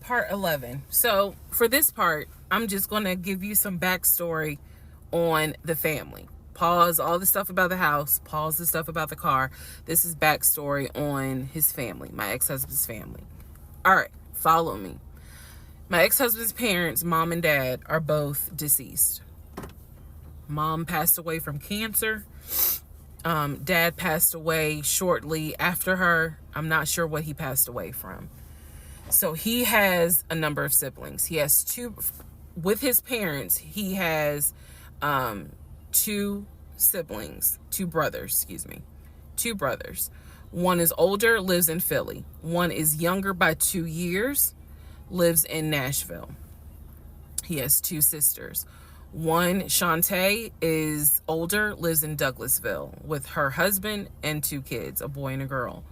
part 11. So for this part, I'm just going to give you some backstory on the family. Pause all the stuff about the house, pause the stuff about the car. This is backstory on his family, my ex-husband's family. All right, follow me. My ex-husband's parents, mom and dad, are both deceased. Mom passed away from cancer. Dad passed away shortly after her. I'm not sure what he passed away from. So he has a number of siblings. He has two, with his parents, he has two siblings, two brothers. One is older, lives in Philly. One is younger by 2 years, lives in Nashville. He has two sisters. One, Shantae, is older, lives in Douglasville with her husband and two kids, a boy and a girl.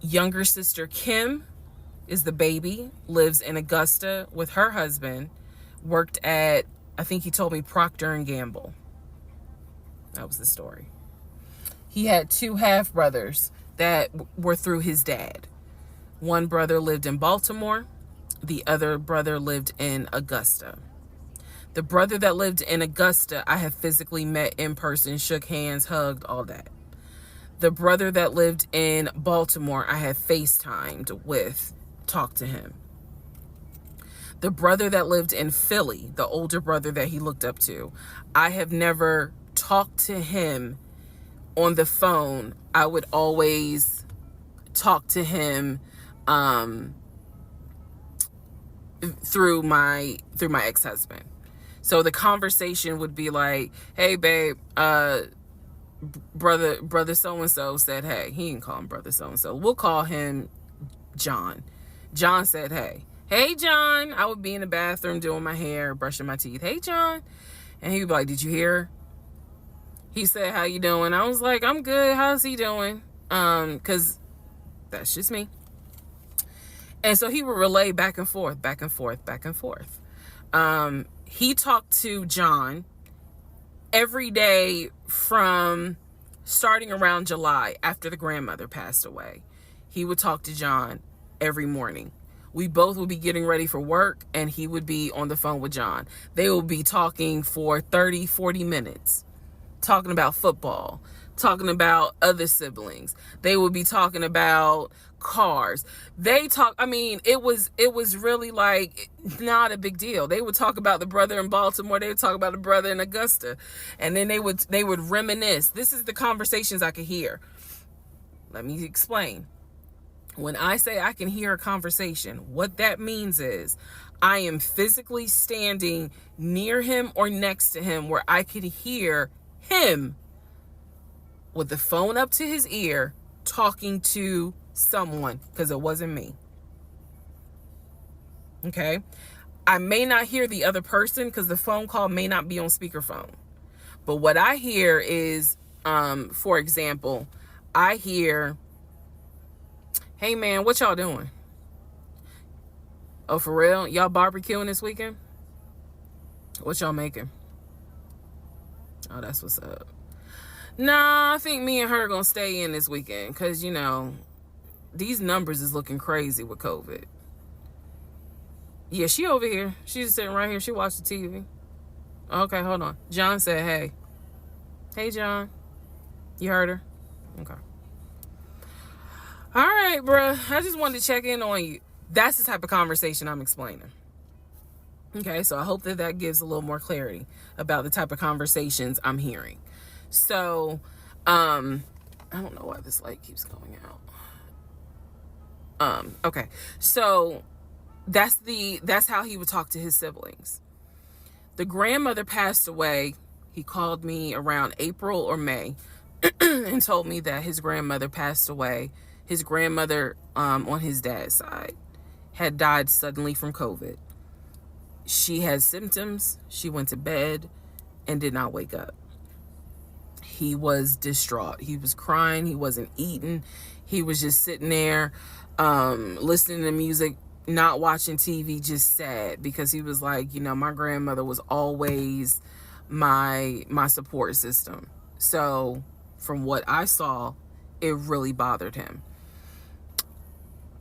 Younger sister, Kim, is the baby, lives in Augusta with her husband, worked at, I think he told me, Procter & Gamble. That was the story. He had two half-brothers that were through his dad. One brother lived in Baltimore. The other brother lived in Augusta. The brother that lived in Augusta, I have physically met in person, shook hands, hugged, all that. The brother that lived in Baltimore, I have FaceTimed with, talked to him. The brother that lived in Philly, the older brother that he looked up to, I have never talked to him on the phone. I would always talk to him through my ex-husband. So the conversation would be like, hey, babe, brother so-and-so said, hey. He didn't call him brother so-and-so. We'll call him John. John said, hey. Hey, John. I would be in the bathroom doing my hair, brushing my teeth. Hey, John. And he would be like, did you hear? He said, how you doing? I was like, I'm good. How's he doing? Because that's just me. And so he would relay back and forth. He talked to John every day from starting around July after the grandmother passed away. He would talk to John every morning. We both would be getting ready for work and he would be on the phone with John. They would be talking for 30, 40 minutes, talking about football, talking about other siblings. They would be talking about cars. It was really like not a big deal. They would talk about the brother in Baltimore. They would talk about the brother in Augusta. And then they would reminisce. This is the conversations I could hear. Let me explain. When I say I can hear a conversation, what that means is I am physically standing near him or next to him where I could hear him with the phone up to his ear talking to someone, because it wasn't me. Okay? I may not hear the other person because the phone call may not be on speakerphone. But what I hear is, for example, I hear, hey man, what y'all doing? Oh, for real? Y'all barbecuing this weekend? What y'all making? Oh, that's what's up. Nah, I think me and her are gonna stay in this weekend because, these numbers is looking crazy with COVID. Yeah, she over here. She's just sitting right here. She watched the TV. Okay, hold on. John said, hey. Hey, John. You heard her? Okay. All right, bruh. I just wanted to check in on you. That's the type of conversation I'm explaining. Okay, so I hope that gives a little more clarity about the type of conversations I'm hearing. So, I don't know why this light keeps going out. Okay, so that's how he would talk to his siblings. The grandmother passed away. He called me around April or May and told me that his grandmother passed away. His grandmother, on his dad's side, had died suddenly from COVID. She had symptoms. She went to bed and did not wake up. He was distraught. He was crying. He wasn't eating. He was just sitting there, listening to music, not watching TV, just sad, because he was like, my grandmother was always my support system. So from what I saw, it really bothered him.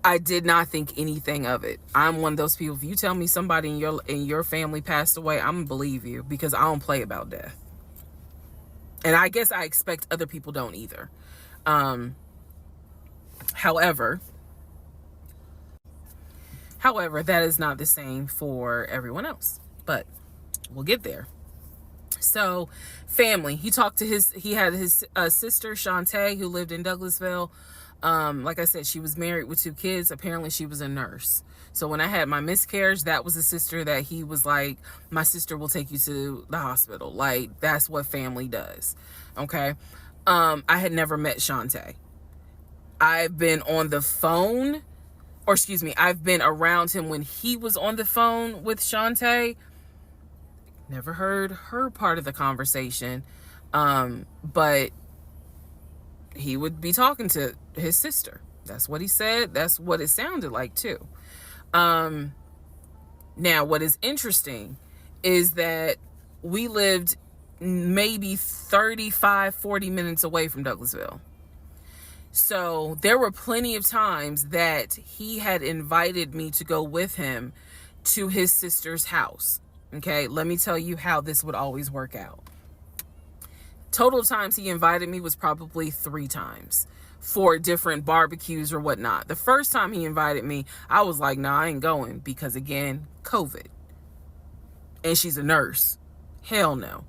I did not think anything of it. I'm one of those people. If you tell me somebody in your family passed away, I'm gonna believe you, because I don't play about death. And I guess I expect other people don't either. Um, however, that is not the same for everyone else. But we'll get there. So, family. He had his sister Shantae, who lived in Douglasville. Like I said, she was married with 2 kids. Apparently she was a nurse. So when I had my miscarriage, that was a sister that he was like, my sister will take you to the hospital. Like, that's what family does. Okay. I had never met Shantae. I've been on the phone, or excuse me, I've been around him when he was on the phone with Shantae. Never heard her part of the conversation. But he would be talking to his sister. That's what he said. That's what it sounded like too. Now, what is interesting is that we lived maybe 35, 40 minutes away from Douglasville. So there were plenty of times that he had invited me to go with him to his sister's house. Okay, let me tell you how this would always work out. Total times he invited me was probably 3 times for different barbecues or whatnot. The first time he invited me, I was like, nah, I ain't going, because again, COVID. And she's a nurse. Hell no.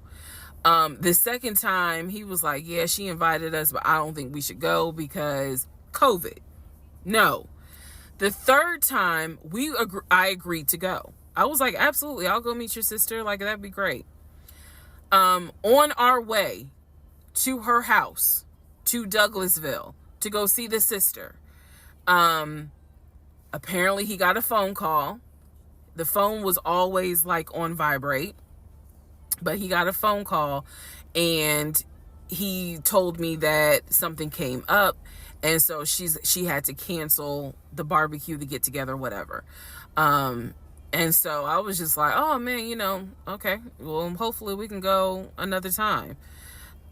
The second time he was like, yeah, she invited us, but I don't think we should go because COVID. No. The third time I agreed to go. I was like, absolutely, I'll go meet your sister. Like, that'd be great. On our way to her house, to Douglasville, to go see the sister, apparently he got a phone call. The phone was always like on vibrate, but he got a phone call and he told me that something came up, and so she had to cancel the barbecue, the get together, whatever. And so I was just like, oh man, okay, well, hopefully we can go another time.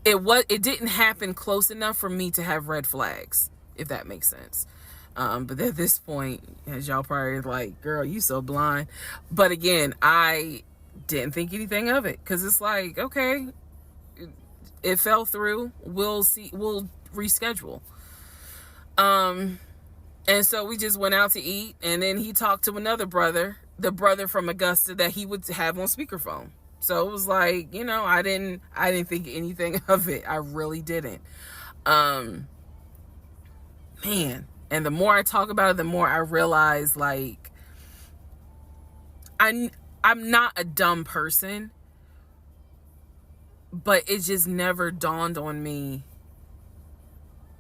It didn't happen close enough for me to have red flags, if that makes sense. But at this point, as y'all probably like, girl, you so blind. But again, I didn't think anything of it, because it's like, okay, it fell through. We'll see. We'll reschedule. And so we just went out to eat, and then he talked to another brother, the brother from Augusta that he would have on speakerphone. So it was like, I didn't think anything of it. I really didn't. Man. And the more I talk about it, the more I realize, like, I'm not a dumb person, but it just never dawned on me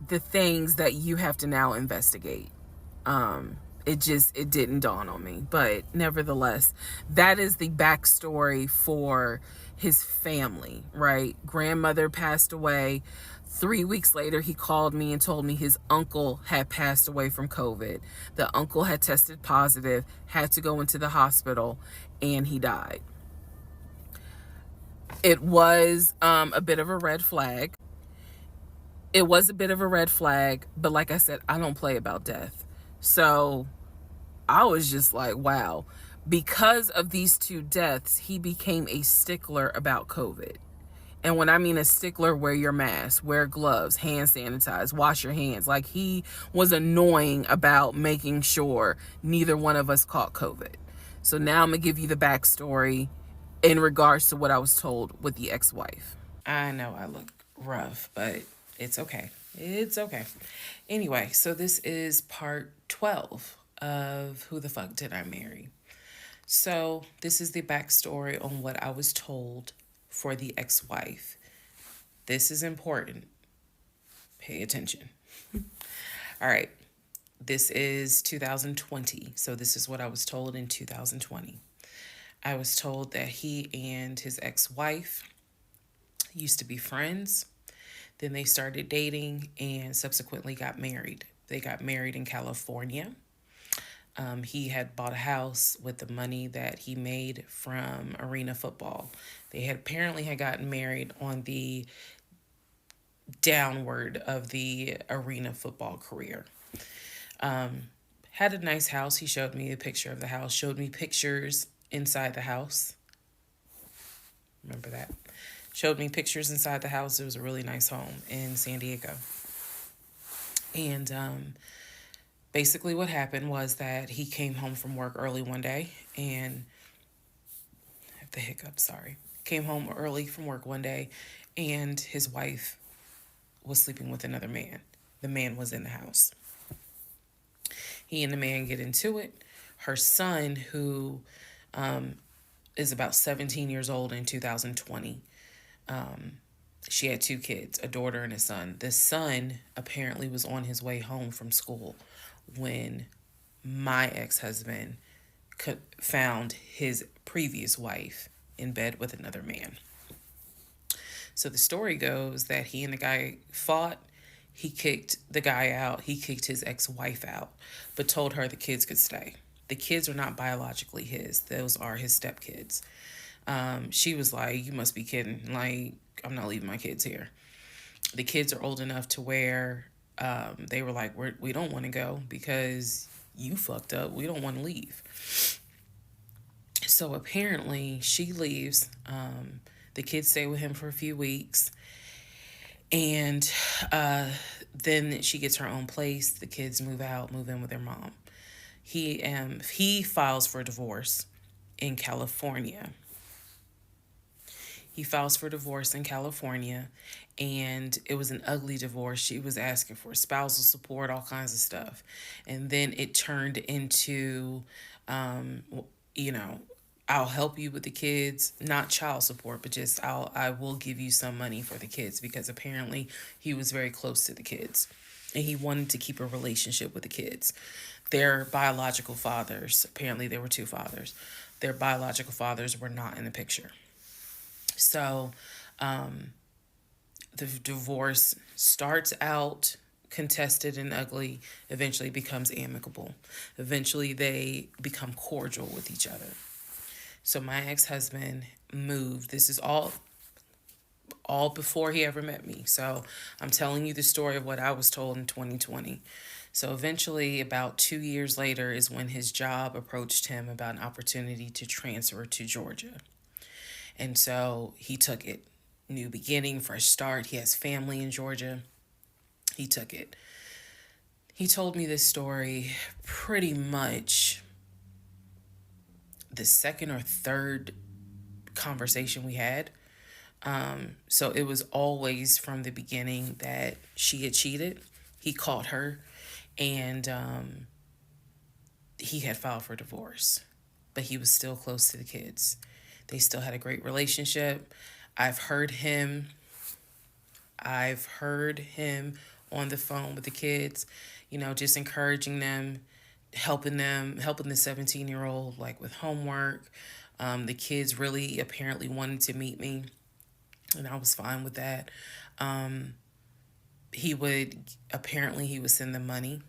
the things that you have to now investigate. It didn't dawn on me. But nevertheless, that is the backstory for his family, right? Grandmother passed away. 3 weeks later, he called me and told me his uncle had passed away from COVID. The uncle had tested positive, had to go into the hospital, and he died. It was a bit of a red flag. It was a bit of a red flag, but like I said, I don't play about death. So I was just like, wow. Because of these 2 deaths, he became a stickler about COVID. And when I mean a stickler, wear your mask, wear gloves, hand sanitize, wash your hands. Like, he was annoying about making sure neither one of us caught COVID. So now I'm going to give you the backstory in regards to what I was told with the ex-wife. I know I look rough, but it's okay. It's okay. Anyway, so this is part 12 of Who the Fuck Did I Marry? So this is the backstory on what I was told for the ex-wife. This is important. Pay attention. All right. This is 2020. So this is what I was told in 2020. I was told that he and his ex-wife used to be friends. Then they started dating and subsequently got married. They got married in California. He had bought a house with the money that he made from arena football. They had apparently gotten married on the downward of the arena football career. Had a nice house. He showed me a picture of the house, showed me pictures inside the house. Remember that? Showed me pictures inside the house. It was a really nice home in San Diego. And basically what happened was that he came home from work early one day and I have the hiccup, sorry. Came home early from work one day and his wife was sleeping with another man. The man was in the house. He and the man get into it. Her son, who is about 17 years old in 2020, she had 2 kids, a daughter and a son. The son apparently was on his way home from school when my ex-husband found his previous wife in bed with another man. So the story goes that he and the guy fought. He kicked the guy out. He kicked his ex-wife out, but told her the kids could stay. The kids are not biologically his. Those are his stepkids. She was like, you must be kidding. Like, I'm not leaving my kids here. The kids are old enough to where they were like, we don't want to go because you fucked up. We don't want to leave. So apparently she leaves. The kids stay with him for a few weeks. And then she gets her own place. The kids move in with their mom. He files for divorce in California. He files for divorce in California, and it was an ugly divorce. She was asking for spousal support, all kinds of stuff. And then it turned into, I'll help you with the kids, not child support, but just I will give you some money for the kids, because apparently he was very close to the kids and he wanted to keep a relationship with the kids. Their biological fathers, apparently there were 2 fathers, their biological fathers were not in the picture. So the divorce starts out contested and ugly, eventually becomes amicable. Eventually they become cordial with each other. So my ex-husband moved. This is all before he ever met me. So I'm telling you the story of what I was told in 2020. So eventually, about 2 years later, is when his job approached him about an opportunity to transfer to Georgia. And so he took it. New beginning, fresh start. He has family in Georgia. He took it. He told me this story pretty much the second or third conversation we had. So it was always from the beginning that she had cheated. He caught her, and he had filed for divorce, but he was still close to the kids. They still had a great relationship. I've heard him on the phone with the kids, just encouraging them, helping the 17-year-old like with homework. The kids really apparently wanted to meet me, and I was fine with that. He would send them money,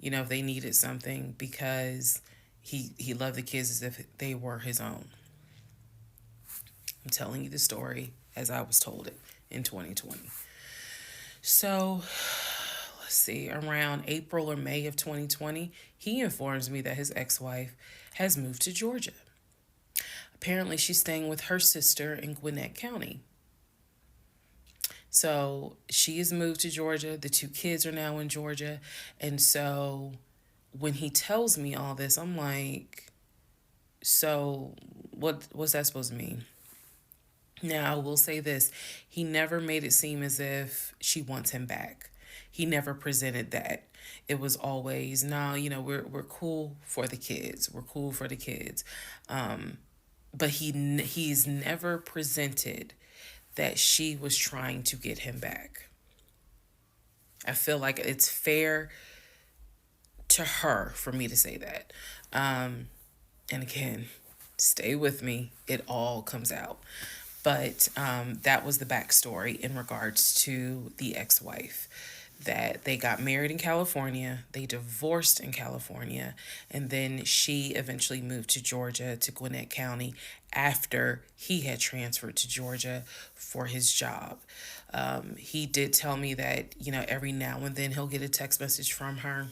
if they needed something, because he loved the kids as if they were his own. I'm telling you the story as I was told it in 2020. So let's see, around April or May of 2020, he informs me that his ex-wife has moved to Georgia. Apparently she's staying with her sister in Gwinnett County. So she has moved to Georgia. The 2 kids are now in Georgia. And so when he tells me all this, I'm like, so what's that supposed to mean? Now, I will say this. He never made it seem as if she wants him back. He never presented that. It was always, no, we're cool for the kids. We're cool for the kids. But he's never presented that she was trying to get him back. I feel like it's fair to her for me to say that. And again, stay with me. It all comes out. But that was the backstory in regards to the ex-wife, that they got married in California, they divorced in California, and then she eventually moved to Georgia, to Gwinnett County, after he had transferred to Georgia for his job. He did tell me that, every now and then he'll get a text message from her.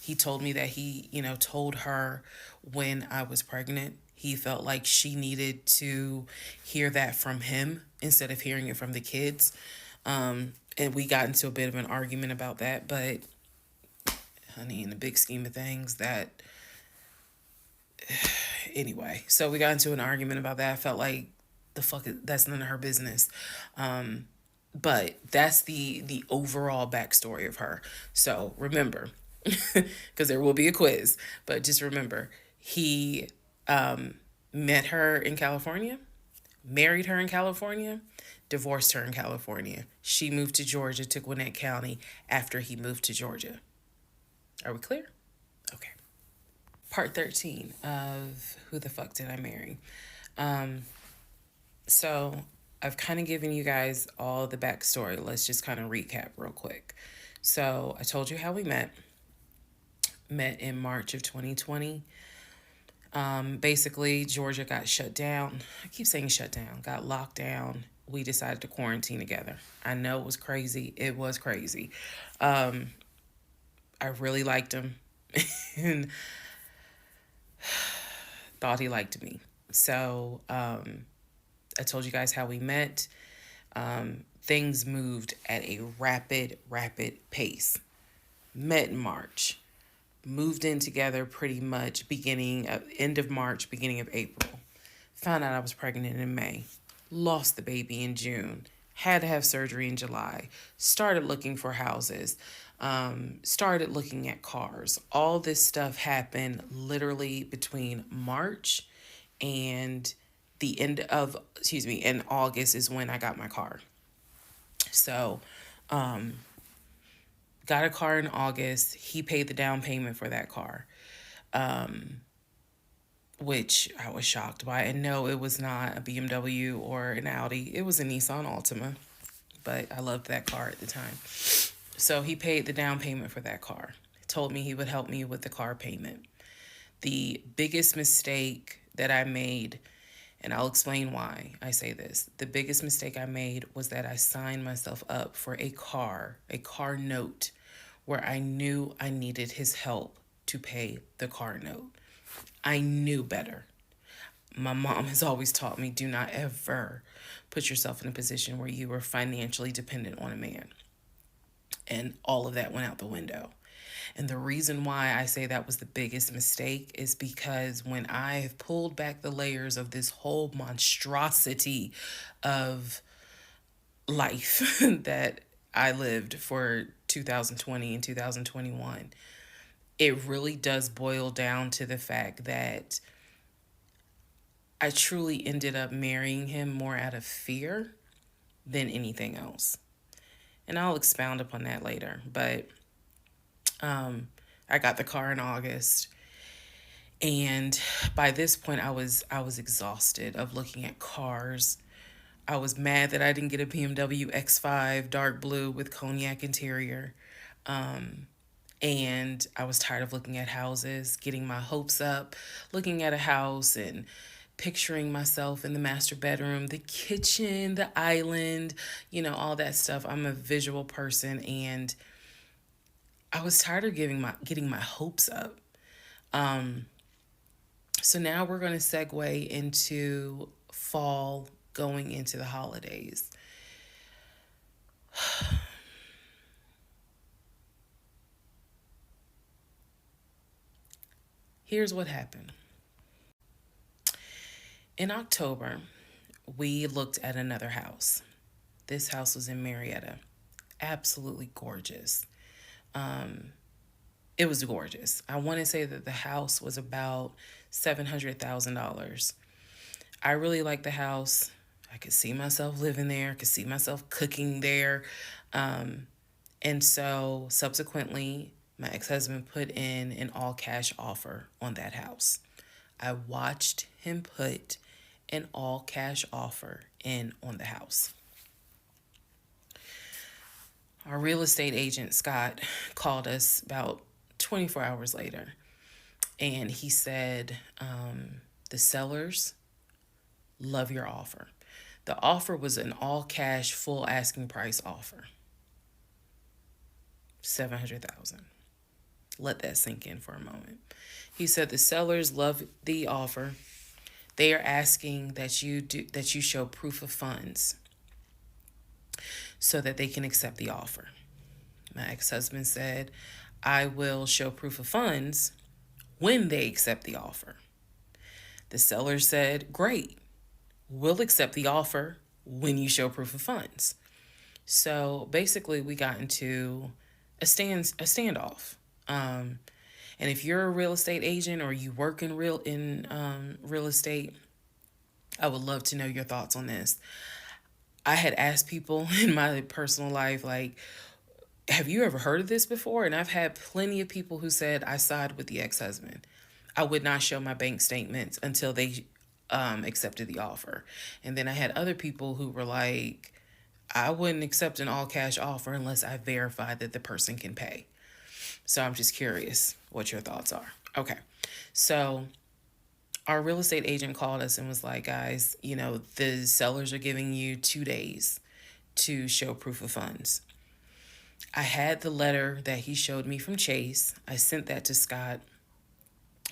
He told me that he, told her when I was pregnant, he felt like she needed to hear that from him instead of hearing it from the kids. And we got into a bit of an argument about that, but honey, in the big scheme of things, that anyway. So we got into an argument about that. I felt like that's none of her business. But that's the overall backstory of her. So remember, because there will be a quiz, but just remember, he met her in California, married her in California, divorced her in California. She moved to Georgia, to Gwinnett County after he moved to Georgia. Are we clear? Okay. Part 13 of Who the Fuck Did I Marry? So I've kind of given you guys all the backstory. Let's just kind of recap real quick. So I told you how we met in March of 2020. Basically, Georgia got shut down. I keep saying shut down, got locked down. We decided to quarantine together. I know it was crazy. It was crazy. I really liked him and thought he liked me. So I told you guys how we met. Things moved at a rapid pace. Met in March. Moved in together pretty much end of March, beginning of April. Found out I was pregnant in May. Lost the baby in June. Had to have surgery in July. Started looking for houses. Started looking at cars. All this stuff happened literally between March and in August is when I got my car. So, got a car in August. He paid the down payment for that car, which I was shocked by. And no, it was not a BMW or an Audi. It was a Nissan Altima, but I loved that car at the time. So he paid the down payment for that car. He told me he would help me with the car payment. The biggest mistake that I made, and I'll explain why I say this. The biggest mistake I made was that I signed myself up for a car note, where I knew I needed his help to pay the car note. I knew better. My mom has always taught me, do not ever put yourself in a position where you are financially dependent on a man. And all of that went out the window. And the reason why I say that was the biggest mistake is because when I have pulled back the layers of this whole monstrosity of life that I lived for 2020 and 2021, it really does boil down to the fact that I truly ended up marrying him more out of fear than anything else. And I'll expound upon that later. But I got the car in August, and by this point I was exhausted of looking at cars. I was mad that I didn't get a BMW X5 dark blue with cognac interior. And I was tired of looking at houses, getting my hopes up, looking at a house and picturing myself in the master bedroom, the kitchen, the island, all that stuff. I'm a visual person, and I was tired of getting my hopes up. So now we're going to segue into fall, going into the holidays. Here's what happened. In October, we looked at another house. This house was in Marietta. Absolutely gorgeous. It was gorgeous. I want to say that the house was about $700,000. I really liked the house. I could see myself living there. I could see myself cooking there. And so subsequently, my ex-husband put in an all-cash offer on that house. I watched him put an all-cash offer in on the house. Our real estate agent, Scott, called us about 24 hours later, and he said, the sellers love your offer. The offer was an all-cash, full asking price offer. $700,000. Let that sink in for a moment. He said the sellers love the offer. They are asking that you show proof of funds so that they can accept the offer. My ex-husband said, I will show proof of funds when they accept the offer. The seller said, great, we'll accept the offer when you show proof of funds. So basically we got into a standoff. And if you're a real estate agent or you work in real estate, I would love to know your thoughts on this. I had asked people in my personal life, like, have you ever heard of this before? And I've had plenty of people who said, I side with the ex-husband. I would not show my bank statements until they accepted the offer. And then I had other people who were like, I wouldn't accept an all cash offer unless I verified that the person can pay. So I'm just curious what your thoughts are. Okay. So our real estate agent called us and was like, guys, the sellers are giving you 2 days to show proof of funds. I had the letter that he showed me from Chase. I sent that to Scott,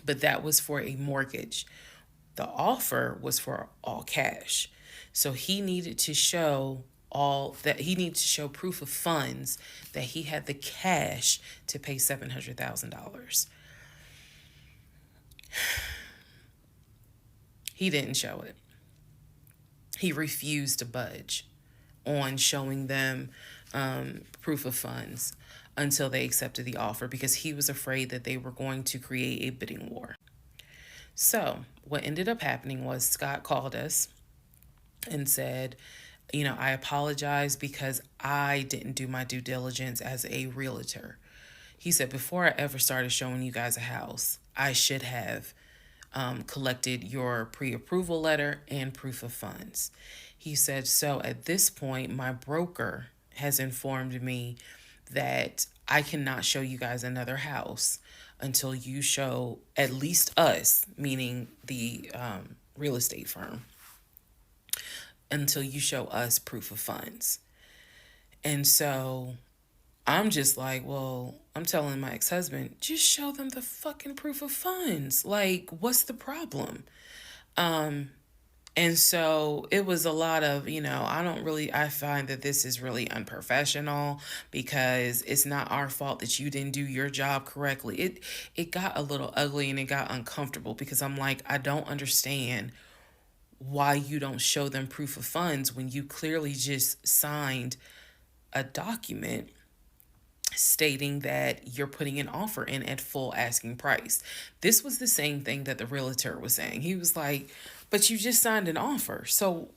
but that was for a mortgage. The offer was for all cash. So he needed to show proof of funds that he had the cash to pay $700,000. He didn't show it. He refused to budge on showing them proof of funds until they accepted the offer because he was afraid that they were going to create a bidding war. So what ended up happening was Scott called us and said, I apologize because I didn't do my due diligence as a realtor. He said, before I ever started showing you guys a house, I should have collected your pre-approval letter and proof of funds. He said, so at this point, my broker has informed me that I cannot show you guys another house until you show at least us, meaning the real estate firm, until you show us proof of funds. And so I'm just like, well, I'm telling my ex-husband, just show them the fucking proof of funds. Like, what's the problem? And so it was a lot of, I find that this is really unprofessional because it's not our fault that you didn't do your job correctly. It got a little ugly and it got uncomfortable because I'm like, I don't understand why you don't show them proof of funds when you clearly just signed a document stating that you're putting an offer in at full asking price. This was the same thing that the realtor was saying. He was like, but you just signed an offer. So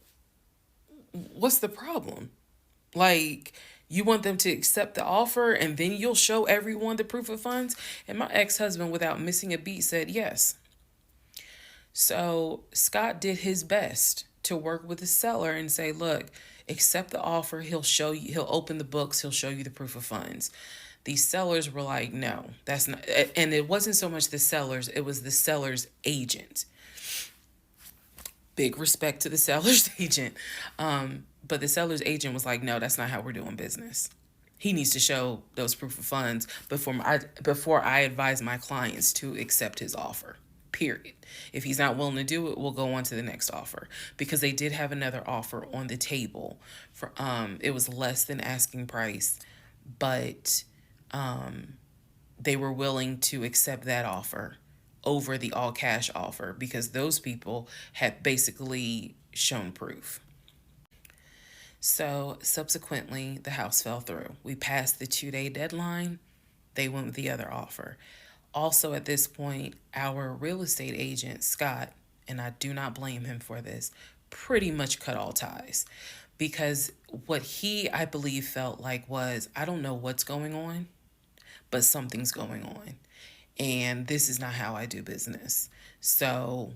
what's the problem? Like, you want them to accept the offer and then you'll show everyone the proof of funds? And my ex-husband, without missing a beat, said yes. So Scott did his best to work with the seller and say, look, accept the offer. He'll show you, he'll open the books. He'll show you the proof of funds. These sellers were like, no, that's not. And it wasn't so much the sellers. It was the seller's agent. Big respect to the seller's agent. But the seller's agent was like, no, that's not how we're doing business. He needs to show those proof of funds before I advise my clients to accept his offer. Period. If he's not willing to do it, we'll go on to the next offer, because they did have another offer on the table for it was less than asking price, but they were willing to accept that offer over the all cash offer because those people had basically shown proof. So subsequently, the house fell through. We passed the 2-day deadline. They went with the other offer. Also, at this point, our real estate agent, Scott, and I do not blame him for this, pretty much cut all ties, because what he, I believe, felt like was, I don't know what's going on, but something's going on. And this is not how I do business. So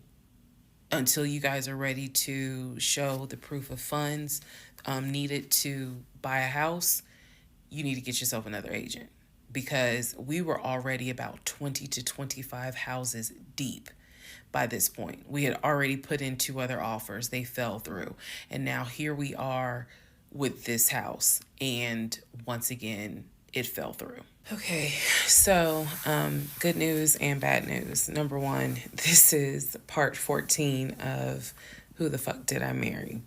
until you guys are ready to show the proof of funds needed to buy a house, you need to get yourself another agent, because we were already about 20 to 25 houses deep by this point. We had already put in 2 other offers. They fell through. And now here we are with this house. And once again, it fell through. Okay, so good news and bad news. Number one, this is part 14 of Who the Fuck Did I Marry?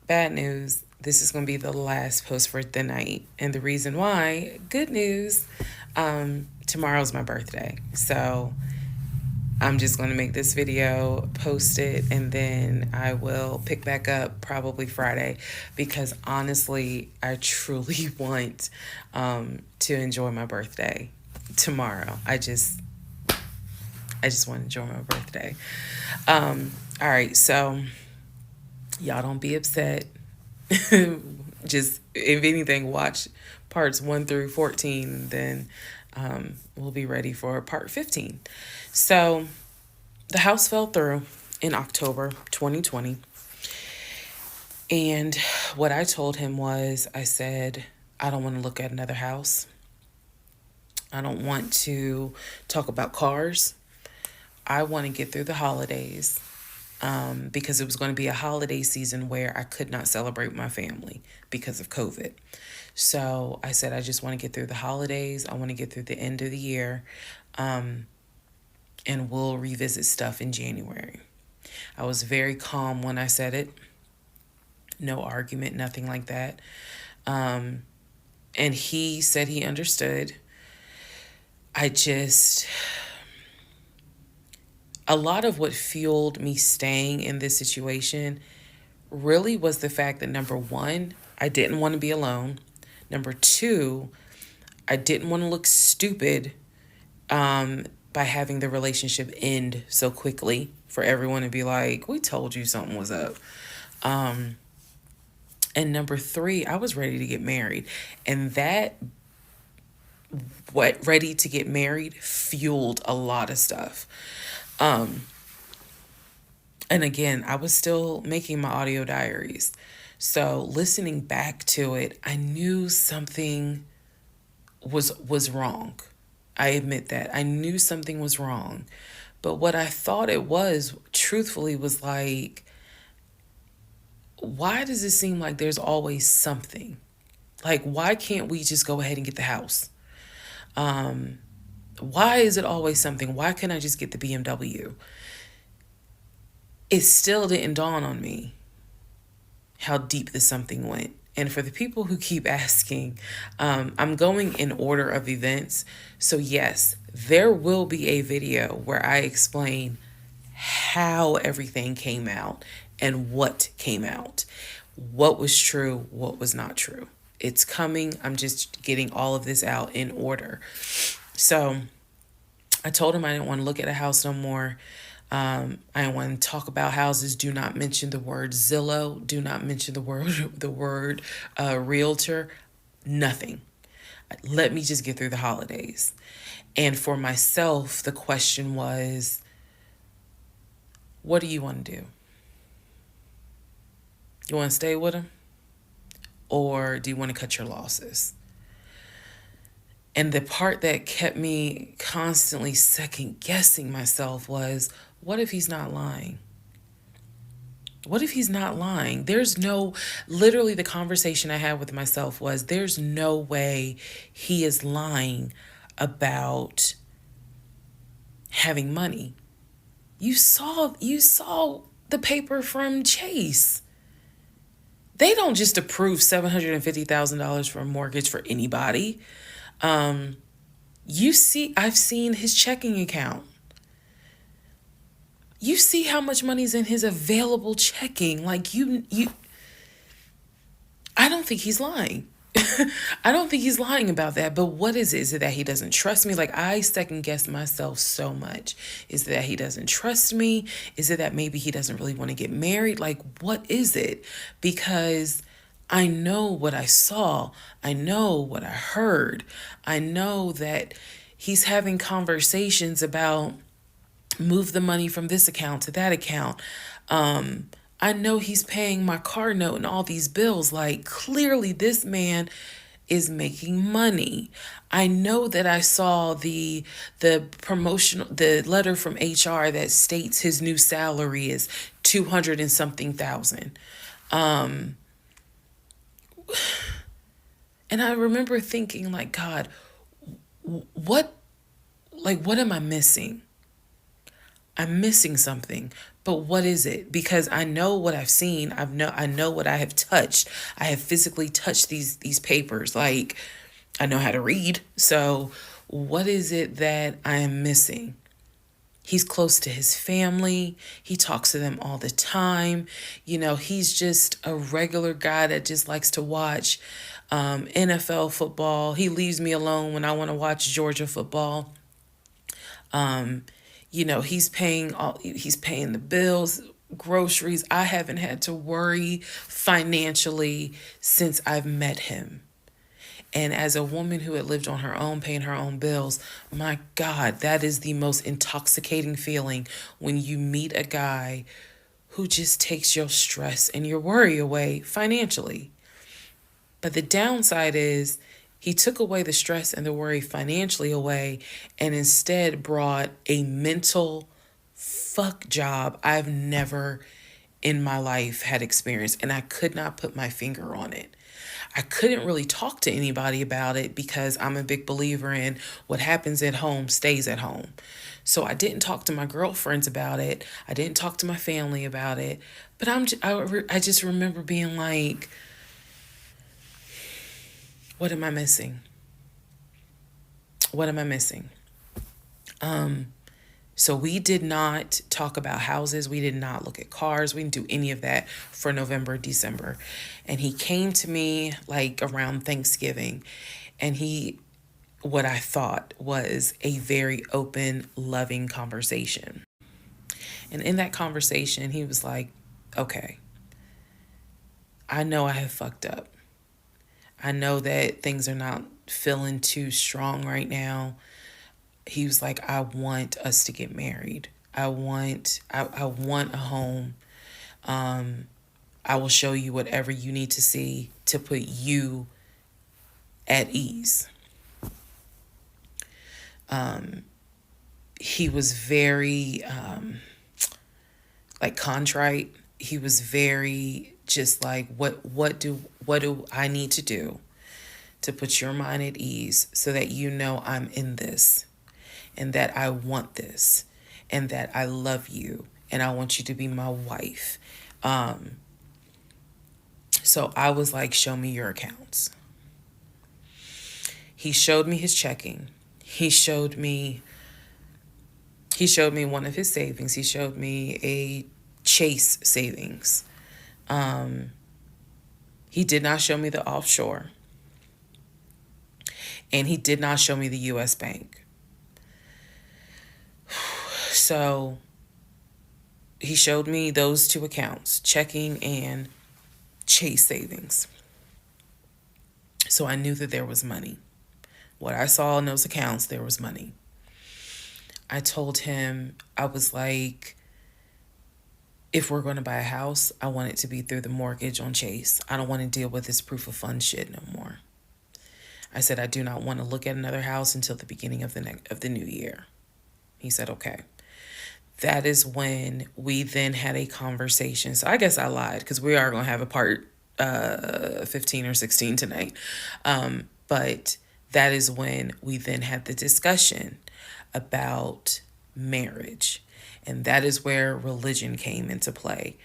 Bad news, this is going to be the last post for the night. And the reason why, good news, tomorrow's my birthday. So I'm just going to make this video, post it, and then I will pick back up probably Friday, because honestly, I truly want to enjoy my birthday tomorrow. I just want to enjoy my birthday. All right, so y'all don't be upset. Just, if anything, watch parts 1 through 14, then we'll be ready for part 15. So the house fell through in October 2020. And what I told him was, I said, I don't want to look at another house. I don't want to talk about cars. I want to get through the holidays, because it was going to be a holiday season where I could not celebrate my family because of COVID. So I said, I just want to get through the holidays. I want to get through the end of the year. And we'll revisit stuff in January. I was very calm when I said it. No argument, nothing like that. And he said he understood. A lot of what fueled me staying in this situation really was the fact that, number one, I didn't want to be alone. Number two, I didn't want to look stupid by having the relationship end so quickly for everyone to be like, we told you something was up. And number three, I was ready to get married. And that, ready to get married, fueled a lot of stuff. And again, I was still making my audio diaries. So listening back to it, I knew something was wrong. I admit that. I knew something was wrong. But what I thought it was, truthfully, was like, why does it seem like there's always something? Like, why can't we just go ahead and get the house? Why is it always something? Why can't I just get the BMW? It still didn't dawn on me how deep this something went. And for the people who keep asking, I'm going in order of events. So yes, there will be a video where I explain how everything came out and what came out, what was true, what was not true. It's coming. I'm just getting all of this out in order. So I told him I didn't want to look at a house no more. I don't want to talk about houses. Do not mention the word Zillow. Do not mention the word realtor. Nothing. Let me just get through the holidays. And for myself, the question was, what do you want to do? You want to stay with him? Or do you want to cut your losses? And the part that kept me constantly second guessing myself was, what if he's not lying? What if he's not lying? Literally the conversation I had with myself was, there's no way he is lying about having money. You saw the paper from Chase. They don't just approve $750,000 for a mortgage for anybody. I've seen his checking account. You see how much money's in his available checking. Like I don't think he's lying. I don't think he's lying about that. But what is it? Is it that he doesn't trust me? Like, I second guess myself so much. Is it that he doesn't trust me? Is it that maybe he doesn't really want to get married? Like, what is it? Because I know what I saw. I know what I heard. I know that he's having conversations about move the money from this account to that account. I know he's paying my car note and all these bills. Like, clearly this man is making money. I know that I saw the letter from HR that states his new salary is 200 and something thousand. And And I remember thinking, like, God, what, what am I missing? I'm missing something, but what is it? Because I know what I've seen. I know what I have touched. I have physically touched these papers. Like, I know how to read. So what is it that I am missing? He's close to his family. He talks to them all the time. He's just a regular guy that just likes to watch NFL football. He leaves me alone when I want to watch Georgia football. He's paying the bills, groceries. I haven't had to worry financially since I've met him. And as a woman who had lived on her own, paying her own bills, my God, that is the most intoxicating feeling when you meet a guy who just takes your stress and your worry away financially. But the downside is he took away the stress and the worry financially away and instead brought a mental fuck job I've never in my life had experienced. And I could not put my finger on it. I couldn't really talk to anybody about it because I'm a big believer in what happens at home stays at home. So I didn't talk to my girlfriends about it. I didn't talk to my family about it. But I just remember being like, what am I missing? What am I missing? So we did not talk about houses. We did not look at cars. We didn't do any of that for November, December. And he came to me like around Thanksgiving, and what I thought was a very open, loving conversation. And in that conversation, he was like, okay, I know I have fucked up. I know that things are not feeling too strong right now. He was like, I want us to get married. I want a home. I will show you whatever you need to see to put you at ease. He was very contrite. He was very just like, what do I need to do to put your mind at ease so that you know I'm in this and that I want this and that I love you and I want you to be my wife. So I was like, show me your accounts. He showed me his checking. He showed me one of his savings. He showed me a Chase savings. He did not show me the offshore. And he did not show me the U.S. bank. So he showed me those two accounts, checking and Chase savings. So I knew that there was money. What I saw in those accounts, there was money. I told him, I was like, if we're going to buy a house, I want it to be through the mortgage on Chase. I don't want to deal with this proof of funds shit no more. I said, I do not want to look at another house until the beginning of the new year. He said, okay. That is when we then had a conversation. So I guess I lied because we are going to have a part 15 or 16 tonight. But that is when we then had the discussion about marriage. And that is where religion came into play.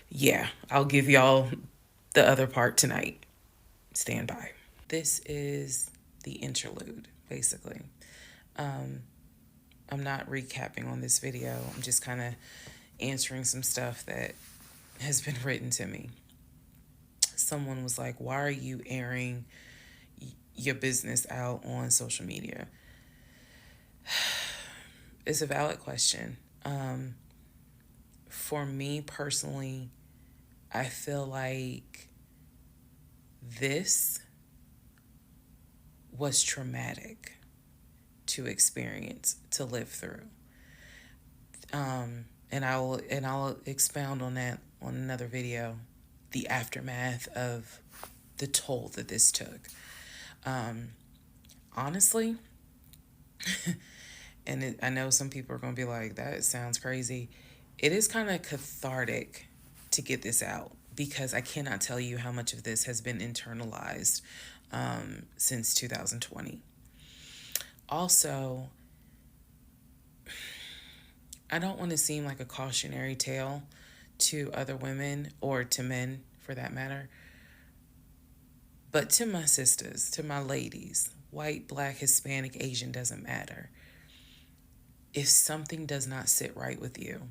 Yeah, I'll give y'all the other part tonight. Stand by. This is the interlude, basically. I'm not recapping on this video. I'm just kind of answering some stuff that has been written to me. Someone was like, why are you airing your business out on social media? It's a valid question. For me personally, I feel like this was traumatic to experience, to live through. And I'll expound on that on another video, the aftermath of the toll that this took. Honestly, and I know some people are going to be like, that sounds crazy. It is kind of cathartic to get this out because I cannot tell you how much of this has been internalized since 2020. Also, I don't want to seem like a cautionary tale to other women, or to men for that matter, but to my sisters, to my ladies, white, black, Hispanic, Asian, doesn't matter. If something does not sit right with you,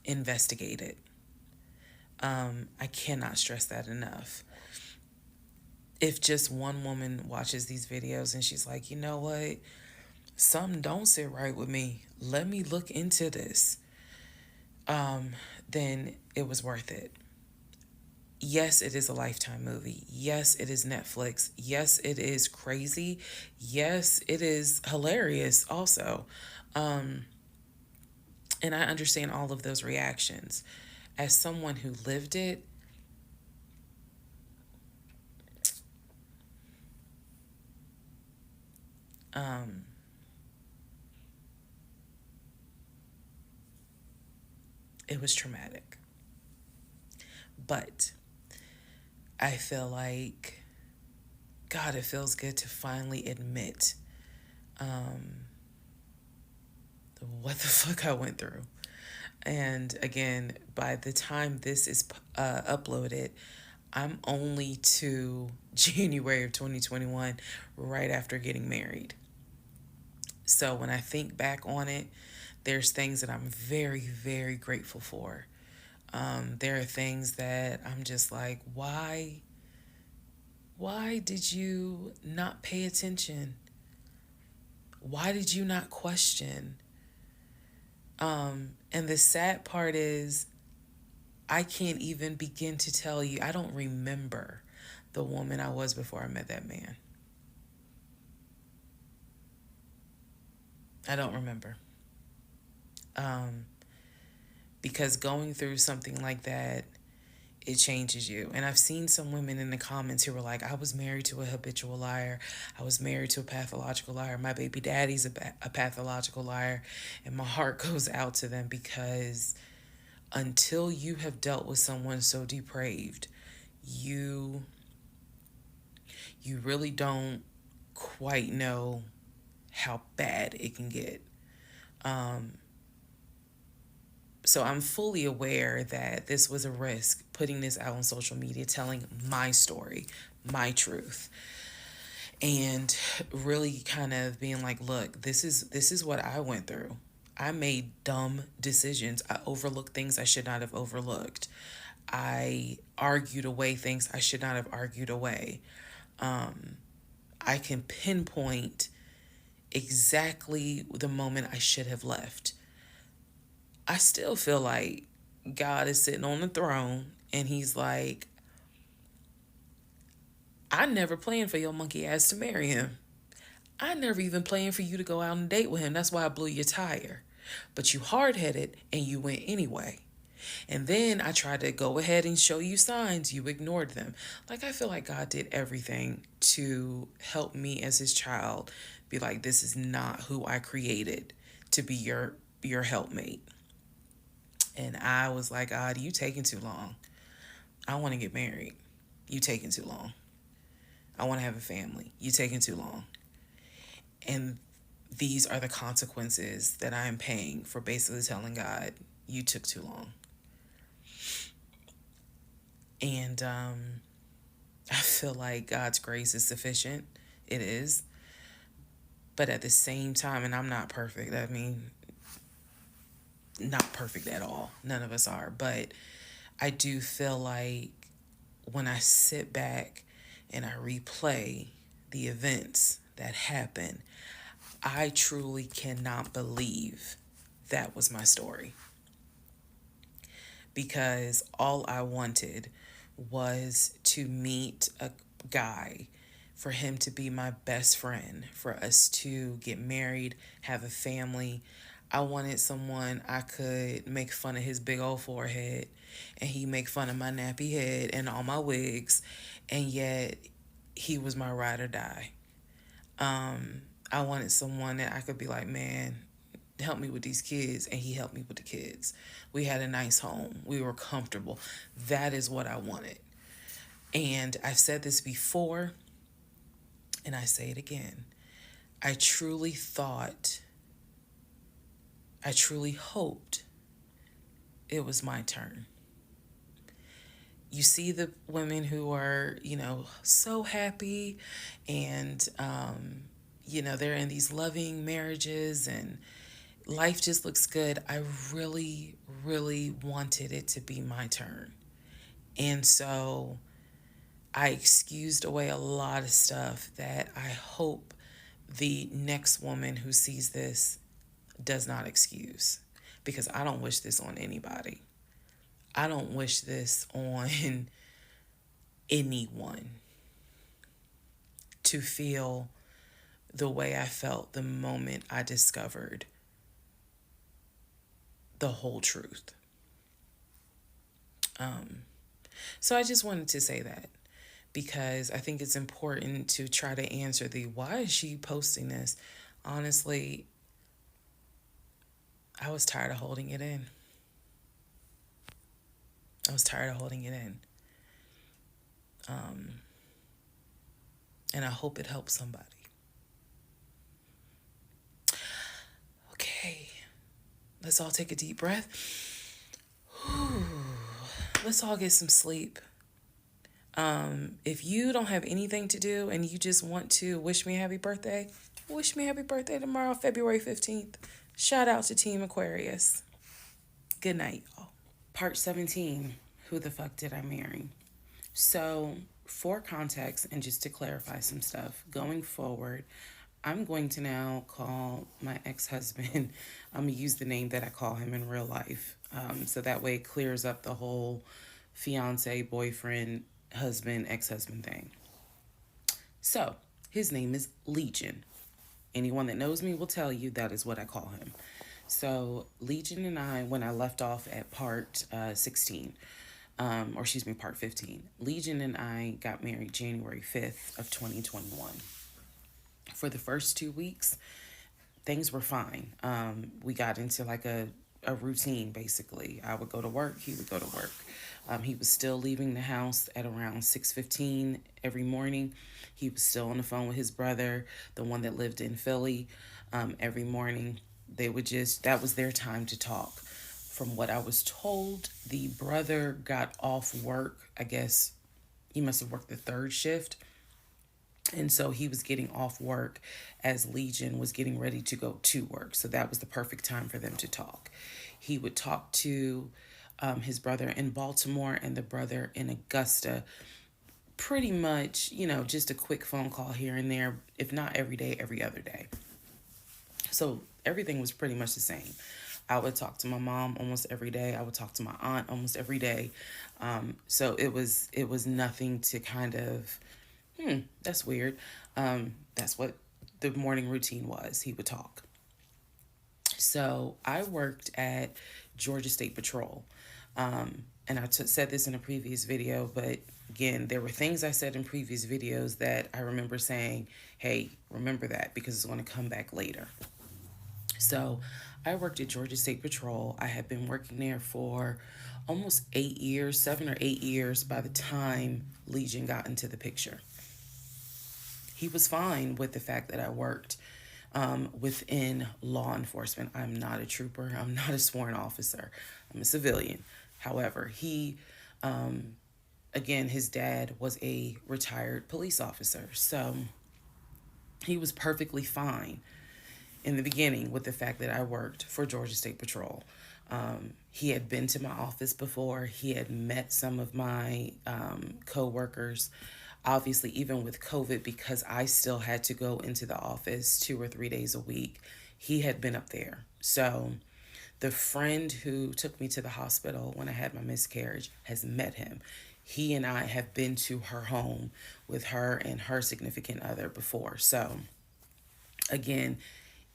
investigate it. I cannot stress that enough. If just one woman watches these videos and she's like, you know what, something don't sit right with me, let me look into this, then it was worth it. Yes, it is a Lifetime movie. Yes, it is Netflix. Yes, it is crazy. Yes, it is hilarious also. And I understand all of those reactions. As someone who lived it, it was traumatic. But I feel like, God, it feels good to finally admit what the fuck I went through. And again, by the time this is uploaded, I'm only to January of 2021, right after getting married. So when I think back on it, there's things that I'm very, very grateful for. There are things that I'm just like, why? Why did you not pay attention? Why did you not question? And the sad part is, I can't even begin to tell you. I don't remember the woman I was before I met that man. I don't remember. Because going through something like that, it changes you. And I've seen some women in the comments who were like, I was married to a habitual liar. I was married to a pathological liar. My baby daddy's a pathological liar. And my heart goes out to them, because until you have dealt with someone so depraved, you really don't quite know how bad it can get. So I'm fully aware that this was a risk, putting this out on social media, telling my story, my truth, and really kind of being like, look, this is what I went through. I made dumb decisions. I overlooked things I should not have overlooked. I argued away things I should not have argued away. I can pinpoint exactly the moment I should have left. I still feel like God is sitting on the throne and he's like, I never planned for your monkey ass to marry him. I never even planned for you to go out and date with him. That's why I blew your tire. But you hard-headed and you went anyway. And then I tried to go ahead and show you signs. You ignored them. Like, I feel like God did everything to help me as his child be like, this is not who I created to be your helpmate. And I was like, God, you taking too long. I want to get married. You taking too long. I want to have a family. You taking too long. And these are the consequences that I am paying for basically telling God, you took too long. And I feel like God's grace is sufficient. It is. But at the same time, and I'm not perfect. I mean, not perfect at all. None of us are. But I do feel like when I sit back and I replay the events that happened, I truly cannot believe that was my story. Because all I wanted was to meet a guy, for him to be my best friend, for us to get married, have a family. I wanted someone I could make fun of his big old forehead, and he make fun of my nappy head and all my wigs, and yet he was my ride or die. I wanted someone that I could be like, man, help me with these kids, and he helped me with the kids. We had a nice home. We were comfortable. That is what I wanted. And I've said this before, and I say it again. I truly thought, I truly hoped it was my turn. You see the women who are, so happy, and, they're in these loving marriages and life just looks good. I really, really wanted it to be my turn. And so I excused away a lot of stuff that I hope the next woman who sees this does not excuse, because I don't wish this on anybody. I don't wish this on anyone, to feel the way I felt the moment I discovered the whole truth. So I just wanted to say that, because I think it's important to try to answer the why is she posting this. Honestly, I was tired of holding it in. I was tired of holding it in. And I hope it helps somebody. Okay, let's all take a deep breath. Let's all get some sleep. If you don't have anything to do and you just want to wish me a happy birthday, wish me a happy birthday tomorrow, February 15th. Shout out to Team Aquarius. Good night, y'all. Part 17, who the fuck did I marry? So, for context and just to clarify some stuff, going forward, I'm going to now call my ex-husband, I'm going to use the name that I call him in real life. So that way it clears up the whole fiance, boyfriend, husband, ex-husband thing. So, his name is Legion. Anyone that knows me will tell you that is what I call him. So, Legion and I, when I left off at part 16, part 15, Legion and I got married January 5th of 2021. For the first 2 weeks, things were fine. We got into like a routine, basically. I would go to work, he would go to work. He was still leaving the house at around 6:15 every morning. He was still on the phone with his brother, the one that lived in Philly, every morning. That was their time to talk. From what I was told, the brother got off work. I guess he must have worked the third shift. And so he was getting off work as Legion was getting ready to go to work. So that was the perfect time for them to talk. He would talk to his brother in Baltimore and the brother in Augusta. Pretty much, just a quick phone call here and there, if not every day, every other day. So everything was pretty much the same. I would talk to my mom almost every day. I would talk to my aunt almost every day. So it was nothing to kind of, that's weird. That's what the morning routine was. He would talk. So I worked at Georgia State Patrol. And I said this in a previous video, but again, there were things I said in previous videos that I remember saying, hey, remember that, because it's going to come back later. So I worked at Georgia State Patrol. I had been working there for almost 8 years, 7 or 8 years by the time Legion got into the picture. He was fine with the fact that I worked within law enforcement. I'm not a trooper. I'm not a sworn officer. I'm a civilian. However, he, again, his dad was a retired police officer. So he was perfectly fine in the beginning with the fact that I worked for Georgia State Patrol. He had been to my office before. He had met some of my co-workers. Obviously, even with COVID, because I still had to go into the office 2 or 3 days a week, he had been up there. So the friend who took me to the hospital when I had my miscarriage has met him. He and I have been to her home with her and her significant other before. So again,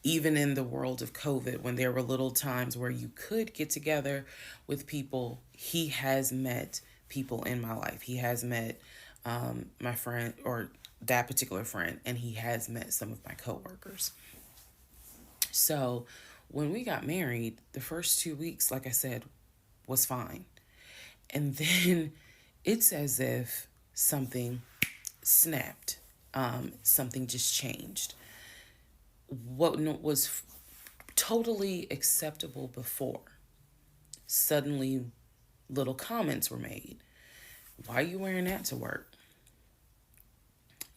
even in the world of COVID, when there were little times where you could get together with people, he has met people in my life. He has met my friend, or that particular friend, and he has met some of my coworkers. So When we got married, the first 2 weeks, like I said, was fine. And then it's as if something snapped. Something just changed. What was totally acceptable before, suddenly little comments were made. Why are you wearing that to work?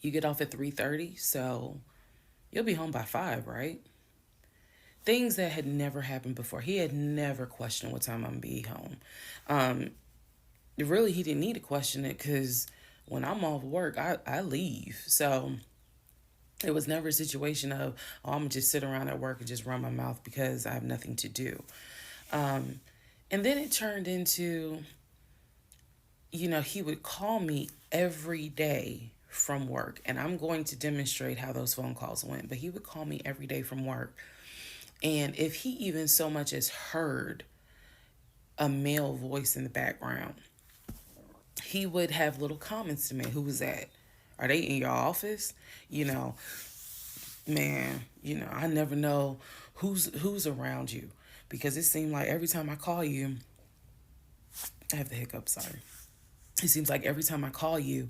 You get off at 3:30, so you'll be home by 5, right? Things that had never happened before. He had never questioned what time I'm going to be home. Really, he didn't need to question it because when I'm off work, I leave. So it was never a situation of, oh, I'm going to just sit around at work and just run my mouth because I have nothing to do. And then it turned into, he would call me every day from work. And I'm going to demonstrate how those phone calls went. But he would call me every day from work. And if he even so much as heard a male voice in the background, he would have little comments to me. Who was that? Are they in your office? Man, I never know who's around you, because it seemed like every time I call you, I have the hiccup, sorry. It seems like every time I call you,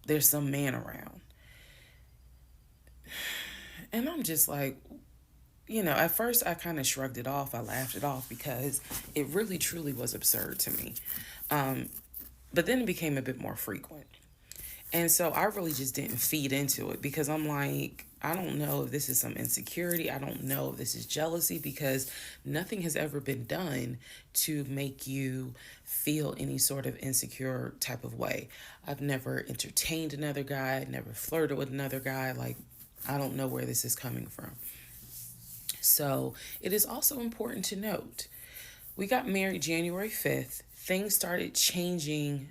there's some man around. And I'm just like, at first I kind of shrugged it off. I laughed it off because it really truly was absurd to me. But then it became a bit more frequent. And so I really just didn't feed into it because I'm like, I don't know if this is some insecurity. I don't know if this is jealousy, because nothing has ever been done to make you feel any sort of insecure type of way. I've never entertained another guy, never flirted with another guy. Like, I don't know where this is coming from. So it is also important to note, we got married January 5th. Things started changing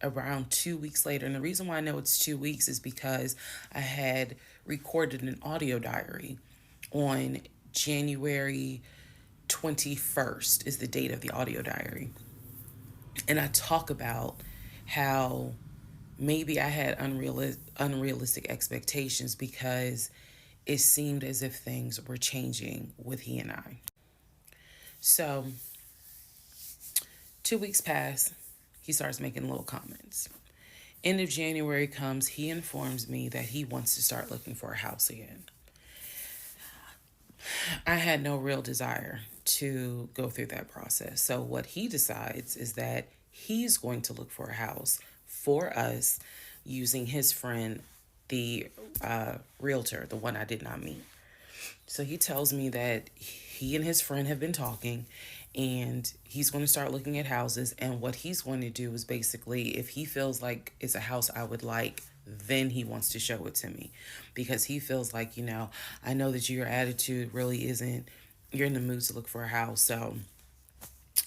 around 2 weeks later. And the reason why I know it's 2 weeks is because I had recorded an audio diary on January 21st is the date of the audio diary. And I talk about how maybe I had unrealistic expectations because it seemed as if things were changing with he and I. So 2 weeks pass. He starts making little comments. End of January comes, he informs me that he wants to start looking for a house again. I had no real desire to go through that process. So what he decides is that he's going to look for a house for us using his friend, the realtor, the one I did not meet. So he tells me that he and his friend have been talking, and he's going to start looking at houses. And what he's going to do is basically, if he feels like it's a house I would like, then he wants to show it to me, because he feels like, I know that your attitude really isn't, you're in the mood to look for a house. So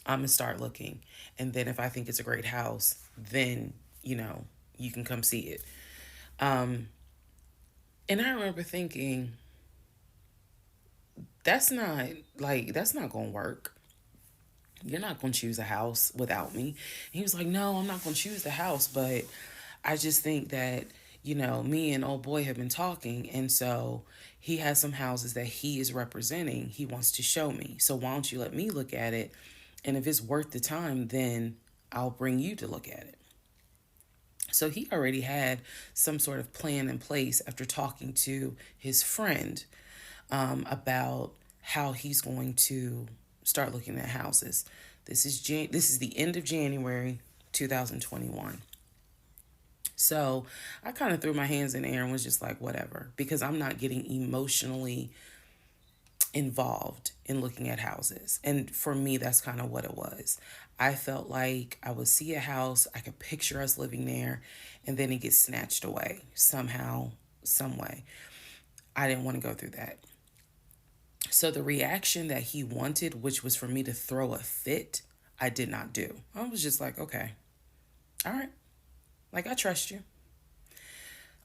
I'm going to start looking. And then if I think it's a great house, then, you can come see it. And I remember thinking, that's not going to work. You're not going to choose a house without me. And he was like, no, I'm not going to choose the house, but I just think that, me and old boy have been talking. And so he has some houses that he is representing. He wants to show me. So why don't you let me look at it? And if it's worth the time, then I'll bring you to look at it. So he already had some sort of plan in place after talking to his friend about how he's going to start looking at houses. This is the end of January 2021. So I kind of threw my hands in the air and was just like, whatever, because I'm not getting emotionally involved in looking at houses. And for me, that's kind of what it was. I felt like I would see a house, I could picture us living there, and then it gets snatched away somehow, some way. I didn't want to go through that. So the reaction that he wanted, which was for me to throw a fit, I did not do. I was just like, okay, all right. Like, I trust you.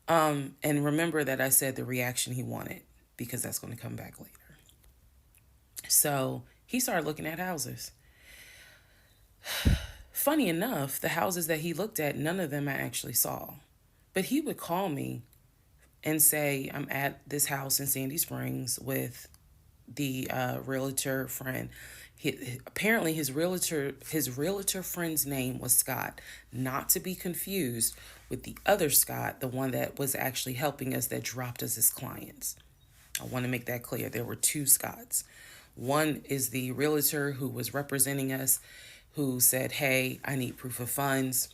And remember that I said the reaction he wanted, because that's going to come back later. So he started looking at houses. Funny enough, the houses that he looked at, none of them I actually saw. But he would call me and say, I'm at this house in Sandy Springs with the realtor friend. Apparently his realtor friend's name was Scott, not to be confused with the other Scott, the one that was actually helping us, that dropped us as clients. I want to make that clear. There were two Scotts. One is the realtor who was representing us, who said, hey, I need proof of funds.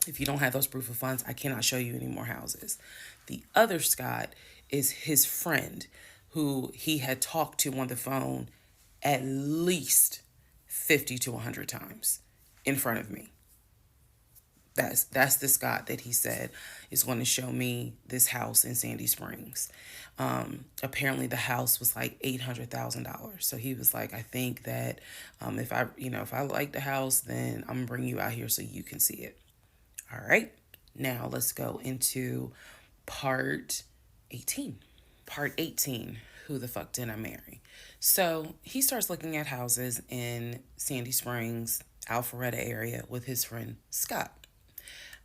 If you don't have those proof of funds, I cannot show you any more houses. The other Scott is his friend, who he had talked to on the phone at least 50 to 100 times in front of me. That's the Scott that he said is going to show me this house in Sandy Springs. Apparently the house was like $800,000. So he was like, I think that if I like the house, then I'm gonna bring you out here so you can see it. All right. Now let's go into part 18. Part 18. Who the fuck did I marry? So he starts looking at houses in Sandy Springs, Alpharetta area with his friend Scott.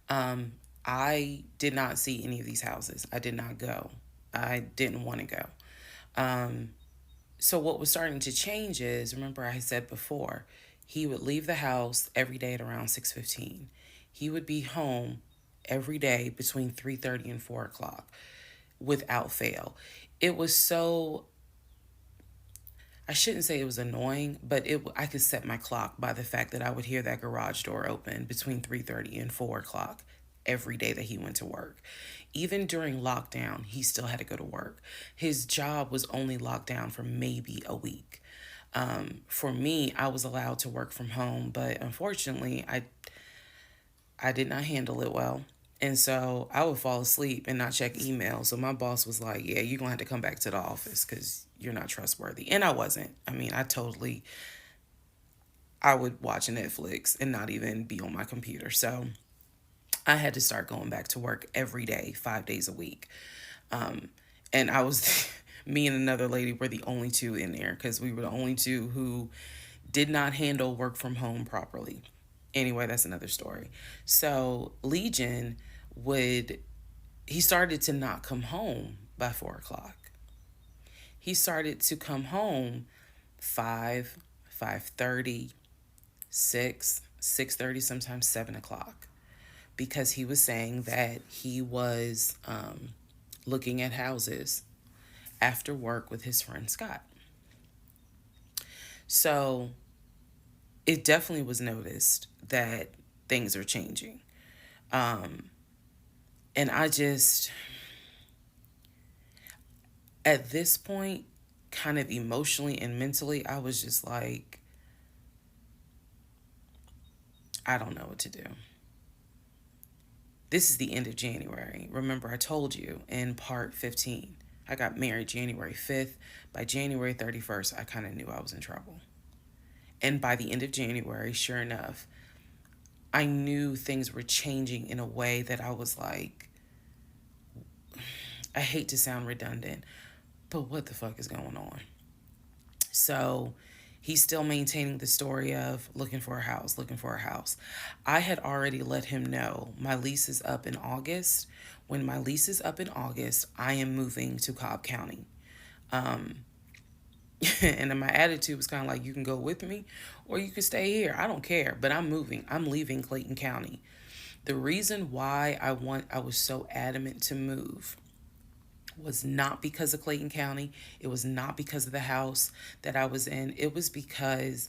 I did not see any of these houses. I did not go. I didn't want to go. So what was starting to change is, remember I said before, he would leave the house every day at around 6:15. He would be home every day between 3:30 and 4 o'clock without fail. It was so, I shouldn't say it was annoying, but I could set my clock by the fact that I would hear that garage door open between 3:30 and 4 o'clock every day that he went to work. Even during lockdown, he still had to go to work. His job was only locked down for maybe a week. For me, I was allowed to work from home, but unfortunately, I did not handle it well. And so I would fall asleep and not check email. So my boss was like, yeah, you're going to have to come back to the office because you're not trustworthy. And I wasn't. I mean, I would watch Netflix and not even be on my computer. So I had to start going back to work every day, 5 days a week. And I was, me and another lady were the only two in there because we were the only two who did not handle work from home properly. Anyway, that's another story. So Legion he started to not come home by 4 o'clock. He started to come home 5, 5:30, 6, 6:30, sometimes 7 o'clock, because he was saying that he was looking at houses after work with his friend Scott. So it definitely was noticed that things are changing. And at this point, kind of emotionally and mentally, I was just like, I don't know what to do. This is the end of January. Remember, I told you in part 15, I got married January 5th. By January 31st, I kind of knew I was in trouble. And by the end of January, sure enough, I knew things were changing in a way that I was like, I hate to sound redundant, but what the fuck is going on? So he's still maintaining the story of looking for a house, looking for a house. I had already let him know my lease is up in August. When my lease is up in August, I am moving to Cobb County. And then my attitude was kind of like, you can go with me or you can stay here. I don't care, but I'm moving. I'm leaving Clayton County. The reason why I was so adamant to move was not because of Clayton County. It was not because of the house that I was in. It was because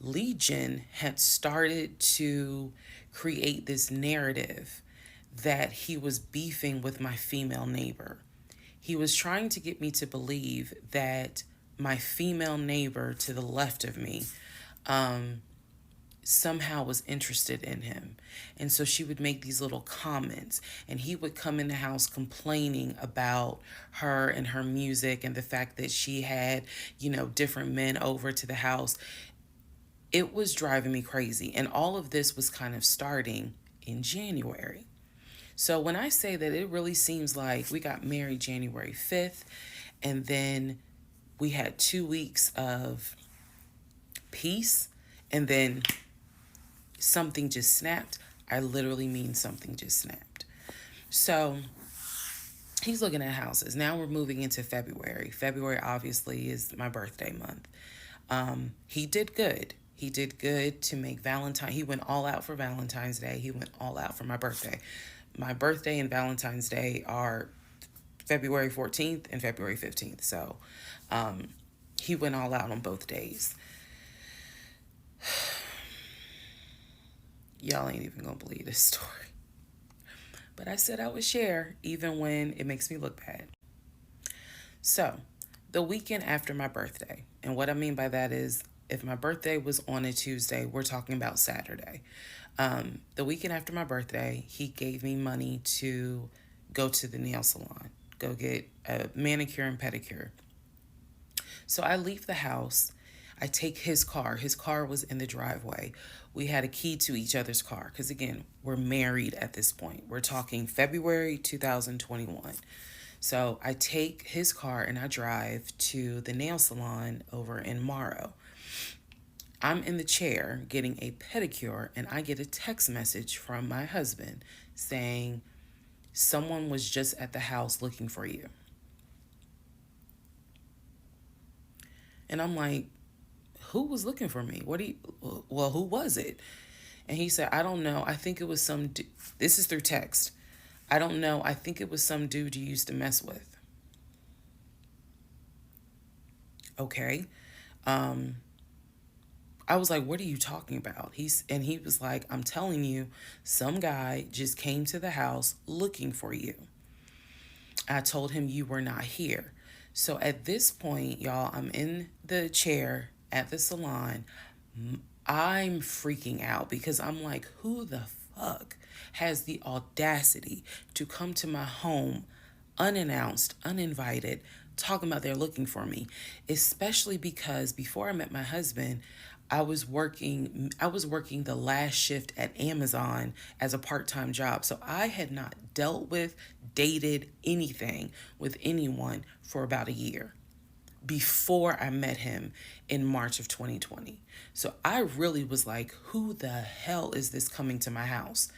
Legion had started to create this narrative that he was beefing with my female neighbor. He was trying to get me to believe that my female neighbor to the left of me somehow was interested in him. And so she would make these little comments, and he would come in the house complaining about her and her music and the fact that she had, different men over to the house. It was driving me crazy. And all of this was kind of starting in January. So when I say that, it really seems like we got married January 5th, and then we had 2 weeks of peace, and then something just snapped. I literally mean something just snapped. So he's looking at houses. Now we're moving into February. February obviously is my birthday month. He did good. He did good to make Valentine. He went all out for Valentine's Day. He went all out for my birthday. My birthday and Valentine's Day are February 14th and February 15th. So he went all out on both days. Y'all ain't even gonna believe this story. But I said I would share even when it makes me look bad. So, the weekend after my birthday, and what I mean by that is if my birthday was on a Tuesday, we're talking about Saturday. The weekend after my birthday, he gave me money to go to the nail salon, go get a manicure and pedicure. So I leave the house. I take his car. His car was in the driveway. We had a key to each other's car because, again, we're married at this point. We're talking February 2021. So I take his car and I drive to the nail salon over in Morrow. I'm in the chair getting a pedicure and I get a text message from my husband saying, someone was just at the house looking for you. And I'm like, who was looking for me? Who was it? And he said, I don't know. I think it was this is through text. I don't know. I think it was some dude you used to mess with. Okay. I was like, what are you talking about? He was like, I'm telling you, some guy just came to the house looking for you. I told him you were not here. So at this point, y'all, I'm in the chair at the salon. I'm freaking out because I'm like, who the fuck has the audacity to come to my home unannounced, uninvited, talking about they're looking for me? Especially because before I met my husband, I was working the last shift at Amazon as a part-time job. So I had not dealt with, dated anything with anyone for about a year before I met him in March of 2020. So I really was like, who the hell is this coming to my house?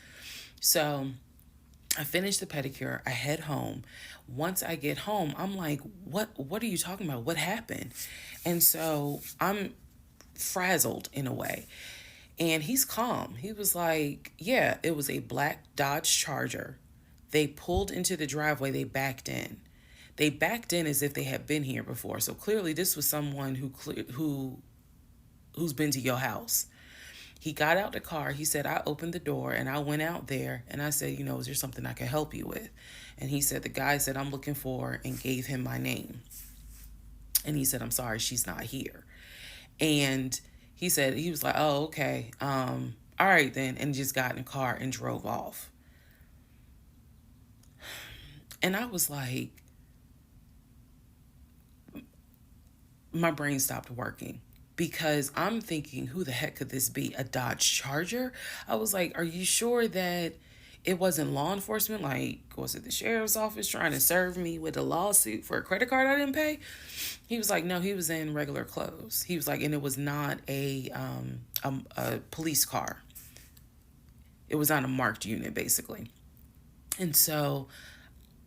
So I finish the pedicure, I head home. Once I get home, I'm like, what are you talking about? What happened? And so I'm frazzled in a way. And he's calm. He was like, yeah, it was a black Dodge Charger. They pulled into the driveway, they backed in. They backed in as if they had been here before. So clearly this was someone who's been to your house. He got out the car. He said, I opened the door and I went out there and I said, is there something I can help you with? And he said, the guy said, I'm looking for, and gave him my name. And he said, I'm sorry, she's not here. And he said, he was like, oh, okay. All right then. And just got in the car and drove off. And I was like, my brain stopped working because I'm thinking, who the heck could this be? A Dodge Charger? I was like, are you sure that it wasn't law enforcement? Like, was it the sheriff's office trying to serve me with a lawsuit for a credit card I didn't pay? He was like, no, he was in regular clothes. He was like, and it was not a police car. It was on a marked unit, basically. And so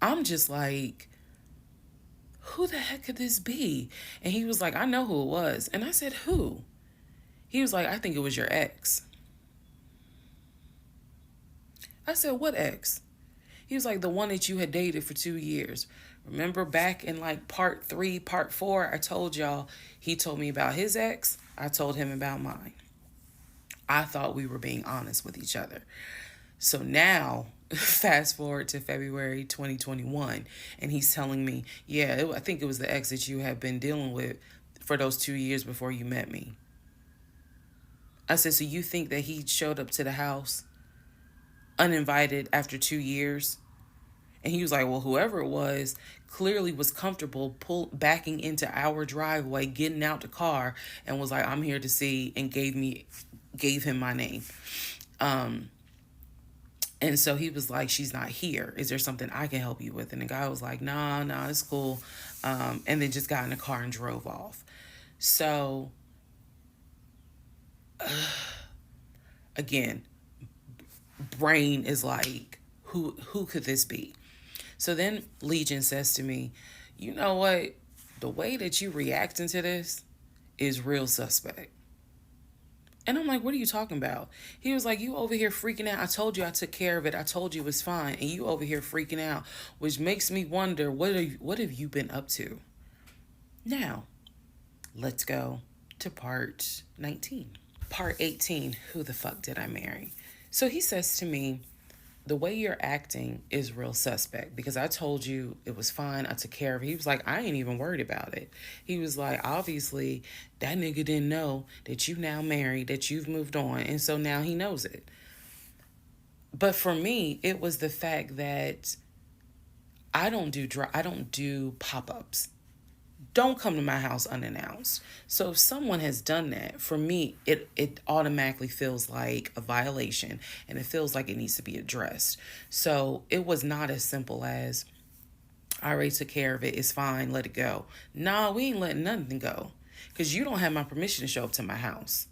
I'm just like, who the heck could this be? And he was like, I know who it was. And I said, who? He was like, I think it was your ex. I said, what ex? He was like, the one that you had dated for 2 years. Remember back in like part 3, part 4, I told y'all, he told me about his ex. I told him about mine. I thought we were being honest with each other. So now, fast forward to February 2021, and he's telling me, yeah, I think it was the ex that you had been dealing with for those 2 years before you met me. I said, so you think that he showed up to the house uninvited after 2 years? And he was like, well, whoever it was clearly was comfortable backing into our driveway, getting out the car, and was like, I'm here to see, and gave him my name. And so he was like, she's not here. Is there something I can help you with? And the guy was like, nah, it's cool. And then just got in the car and drove off. So, again, brain is like, who could this be? So then Legion says to me, you know what? The way that you reacting to this is real suspect. And I'm like, what are you talking about? He was like, you over here freaking out. I told you I took care of it. I told you it was fine. And you over here freaking out, which makes me wonder, what have you been up to? Now, let's go to part 19. Part 18, who the fuck did I marry? So he says to me, the way you're acting is real suspect because I told you it was fine. I took care of it. He was like, I ain't even worried about it. He was like, obviously, that nigga didn't know that you now married, that you've moved on. And so now he knows it. But for me, it was the fact that I don't do pop-ups. Don't come to my house unannounced. So if someone has done that, for me, it automatically feels like a violation and it feels like it needs to be addressed. So it was not as simple as, I already took care of it, it's fine, let it go. Nah, we ain't letting nothing go because you don't have my permission to show up to my house.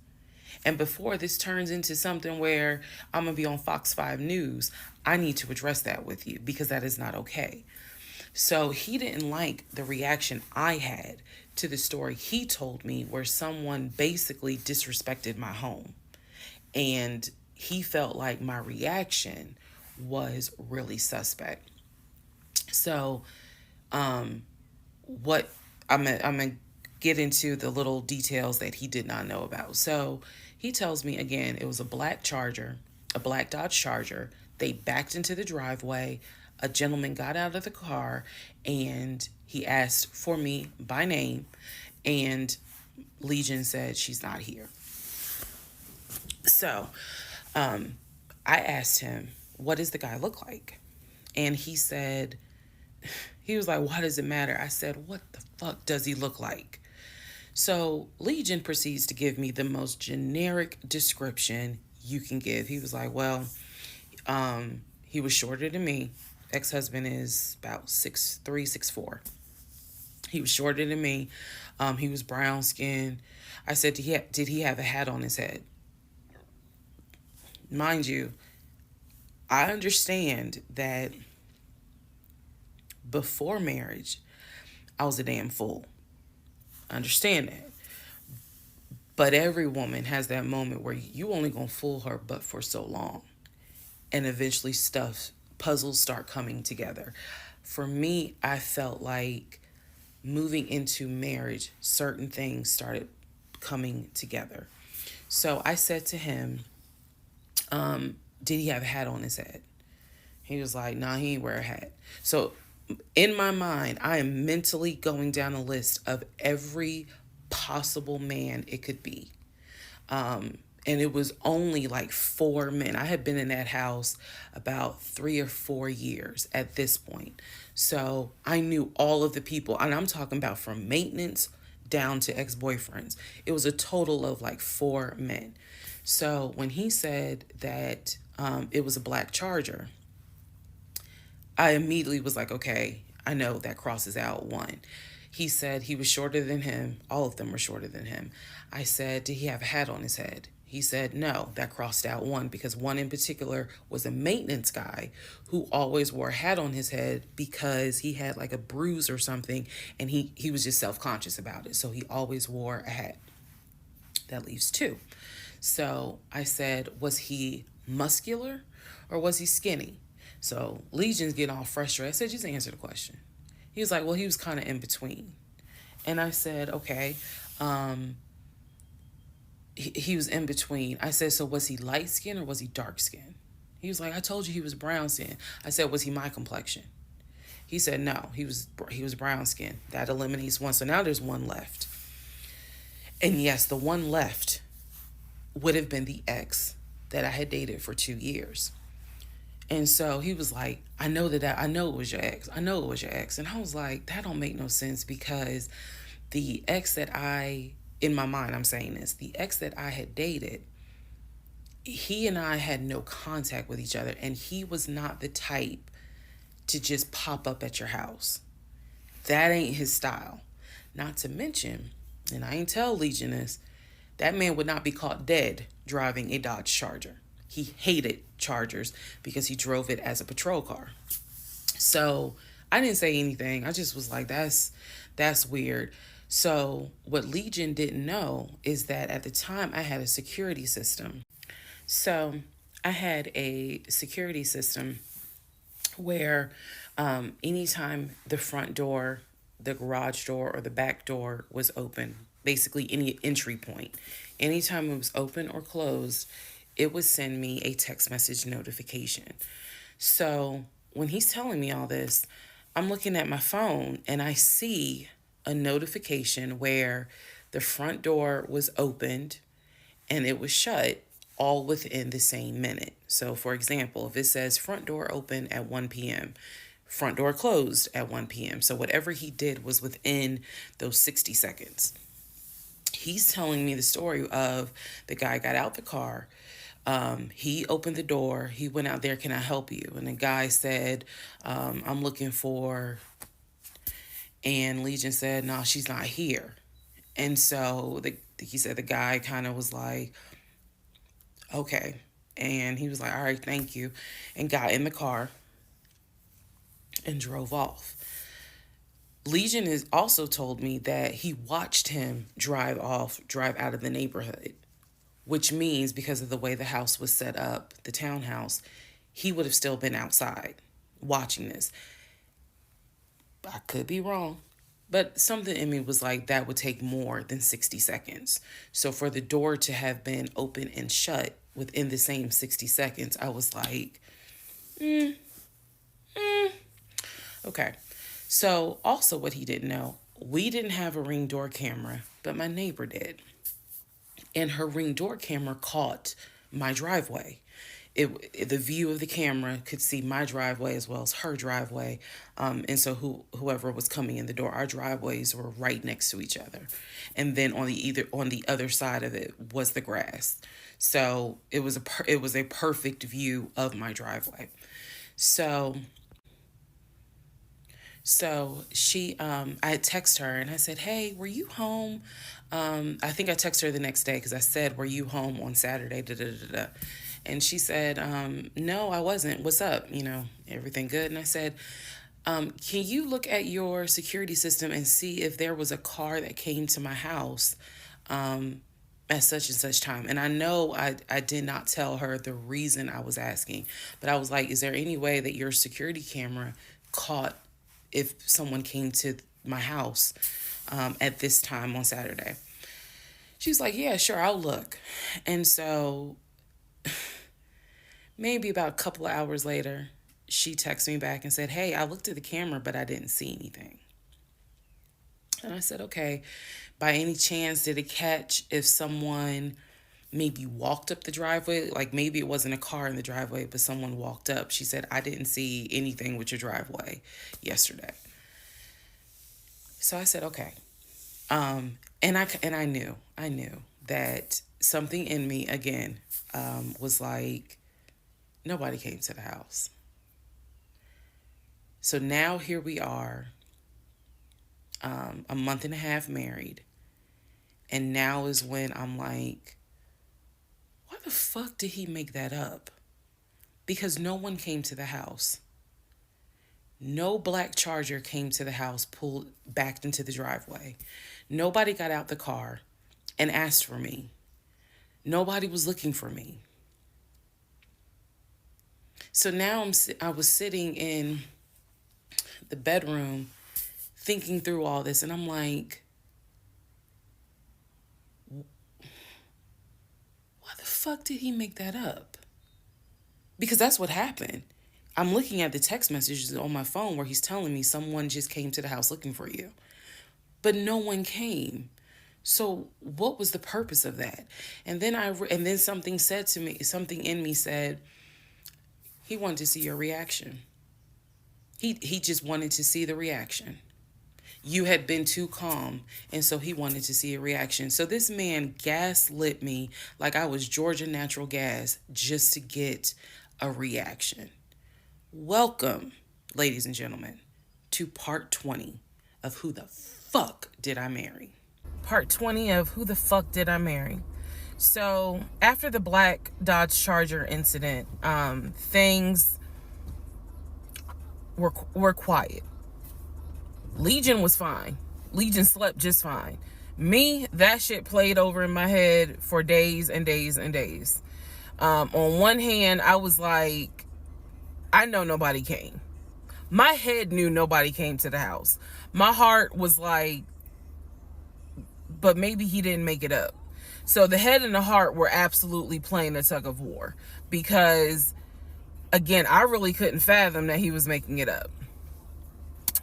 And before this turns into something where I'm going to be on Fox 5 News, I need to address that with you because that is not okay. So he didn't like the reaction I had to the story he told me where someone basically disrespected my home. And he felt like my reaction was really suspect. So what I'm gonna get into the little details that he did not know about. So he tells me again, it was a black Dodge Charger. They backed into the driveway. A gentleman got out of the car and he asked for me by name, and Legion said she's not here. So I asked him, what does the guy look like? And he said, he was like, why does it matter? I said, what the fuck does he look like? So Legion proceeds to give me the most generic description you can give. He was like, well, he was shorter than me. Ex-husband is about 6'3", 6'4". He was shorter than me. He was brown skinned. I said, did he have a hat on his head? Mind you, I understand that before marriage, I was a damn fool. I understand that. But every woman has that moment where you only gonna fool her but for so long. And eventually puzzles start coming together. For me, I felt like moving into marriage, certain things started coming together. So I said to him, did he have a hat on his head? He was like, nah, he ain't wear a hat. So in my mind, I am mentally going down a list of every possible man it could be. And it was only like 4 men. I had been in that house about 3 or 4 years at this point. So I knew all of the people, and I'm talking about from maintenance down to ex-boyfriends. It was a total of like 4 men. So when he said that it was a black Charger, I immediately was like, okay, I know that crosses out one. He said he was shorter than him. All of them were shorter than him. I said, did he have a hat on his head? He said, no, that crossed out one because one in particular was a maintenance guy who always wore a hat on his head because he had like a bruise or something and he was just self-conscious about it. So he always wore a hat. That leaves 2. So I said, was he muscular or was he skinny? So Legion's getting all frustrated. I said, just answer the question. He was like, well, he was kind of in between. And I said, okay. He was in between. I said, so was he light skin or was he dark skin? He was like, I told you he was brown skin. I said, was he my complexion? He said, no, he was brown skin. That eliminates one. So now there's one left. And yes, the one left would have been the ex that I had dated for 2 years. And so he was like, I know it was your ex. I know it was your ex. And I was like, that don't make no sense because the ex that in my mind, I'm saying this, the ex that I had dated, he and I had no contact with each other. And he was not the type to just pop up at your house. That ain't his style. Not to mention, and I ain't tell Legion this, that man would not be caught dead driving a Dodge Charger. He hated Chargers because he drove it as a patrol car. So I didn't say anything. I just was like, that's weird. So what Legion didn't know is that at the time I had a security system. So I had a security system where anytime the front door, the garage door, or the back door was open, basically any entry point, anytime it was open or closed, it would send me a text message notification. So when he's telling me all this, I'm looking at my phone and I see a notification where the front door was opened and it was shut all within the same minute. So, for example, if it says front door open at 1 p.m., front door closed at 1 p.m. So, whatever he did was within those 60 seconds. He's telling me the story of the guy got out the car. He opened the door. He went out there. Can I help you? And the guy said, I'm looking for. And Legion said, no, she's not here. And so he said the guy kind of was like, okay. And he was like, all right, thank you. And got in the car and drove off. Legion has also told me that he watched him drive out of the neighborhood, which means because of the way the house was set up, the townhouse, he would have still been outside watching this. I could be wrong, but something in me was like, that would take more than 60 seconds. So for the door to have been open and shut within the same 60 seconds, I was like, okay. So also what he didn't know, we didn't have a Ring door camera, but my neighbor did. And her Ring door camera caught my driveway. The view of the camera could see my driveway as well as her driveway. And so whoever was coming in the door, our driveways were right next to each other. And then on the other side of it was the grass. So it was a perfect view of my driveway. So she, I had texted her and I said, hey, were you home? I think I texted her the next day because I said, were you home on Saturday? Da, da, da, da. And she said, no, I wasn't. What's up? Everything good? And I said, can you look at your security system and see if there was a car that came to my house at such and such time? And I know I did not tell her the reason I was asking, but I was like, is there any way that your security camera caught if someone came to my house at this time on Saturday? She's like, yeah, sure, I'll look. And so maybe about a couple of hours later, she texted me back and said, hey, I looked at the camera, but I didn't see anything. And I said, okay, by any chance, did it catch if someone maybe walked up the driveway? Like maybe it wasn't a car in the driveway, but someone walked up. She said, I didn't see anything with your driveway yesterday. So I said, okay. And I knew that something in me, again, was like, nobody came to the house. So now here we are, a month and a half married. And now is when I'm like, why the fuck did he make that up? Because no one came to the house. No black Charger came to the house, backed into the driveway. Nobody got out the car and asked for me. Nobody was looking for me. So now I was sitting in the bedroom thinking through all this, and I'm like, why the fuck did he make that up? Because that's what happened. I'm looking at the text messages on my phone where he's telling me someone just came to the house looking for you. But no one came. So what was the purpose of that? And then something said to me, something in me said, he wanted to see your reaction. He just wanted to see the reaction. You had been too calm, and so he wanted to see a reaction. So this man gaslit me like I was Georgia Natural Gas just to get a reaction. Welcome, ladies and gentlemen, to part 20 of Who the Fuck Did I Marry? Part 20 of Who the Fuck Did I Marry? So after the black Dodge Charger incident, things were quiet. Legion was fine. Legion slept just fine. Me, that shit played over in my head for days and days and days. On one hand, I was like, I know nobody came. My head knew nobody came to the house. My heart was like, but maybe he didn't make it up. So the head and the heart were absolutely playing a tug of war, because again, I really couldn't fathom that he was making it up.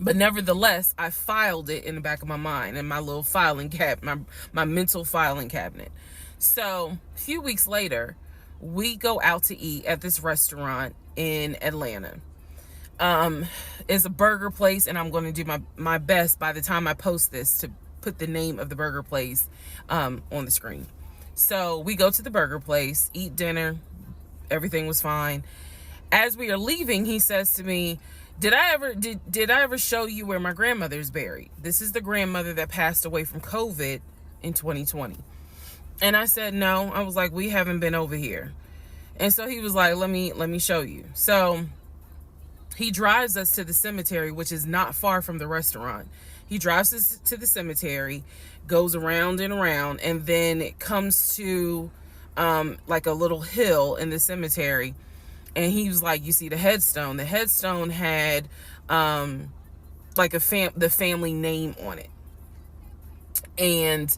But nevertheless, I filed it in the back of my mind in my little filing cabinet, my mental filing cabinet. So a few weeks later, we go out to eat at this restaurant in Atlanta. It's a burger place, and I'm going to do my best by the time I post this to put the name of the burger place on the screen. So we go to the burger place, eat dinner. Everything was fine. As we are leaving, he says to me, did I ever show you where my grandmother is buried? This is the grandmother that passed away from COVID in 2020. And I said, no. I was like, we haven't been over here. And so he was like, let me show you. So he drives us to the cemetery, which is not far from the restaurant. He drives us to the cemetery, goes around and around, and then it comes to like a little hill in the cemetery. And he was like, you see the headstone. The headstone had like the family name on it. And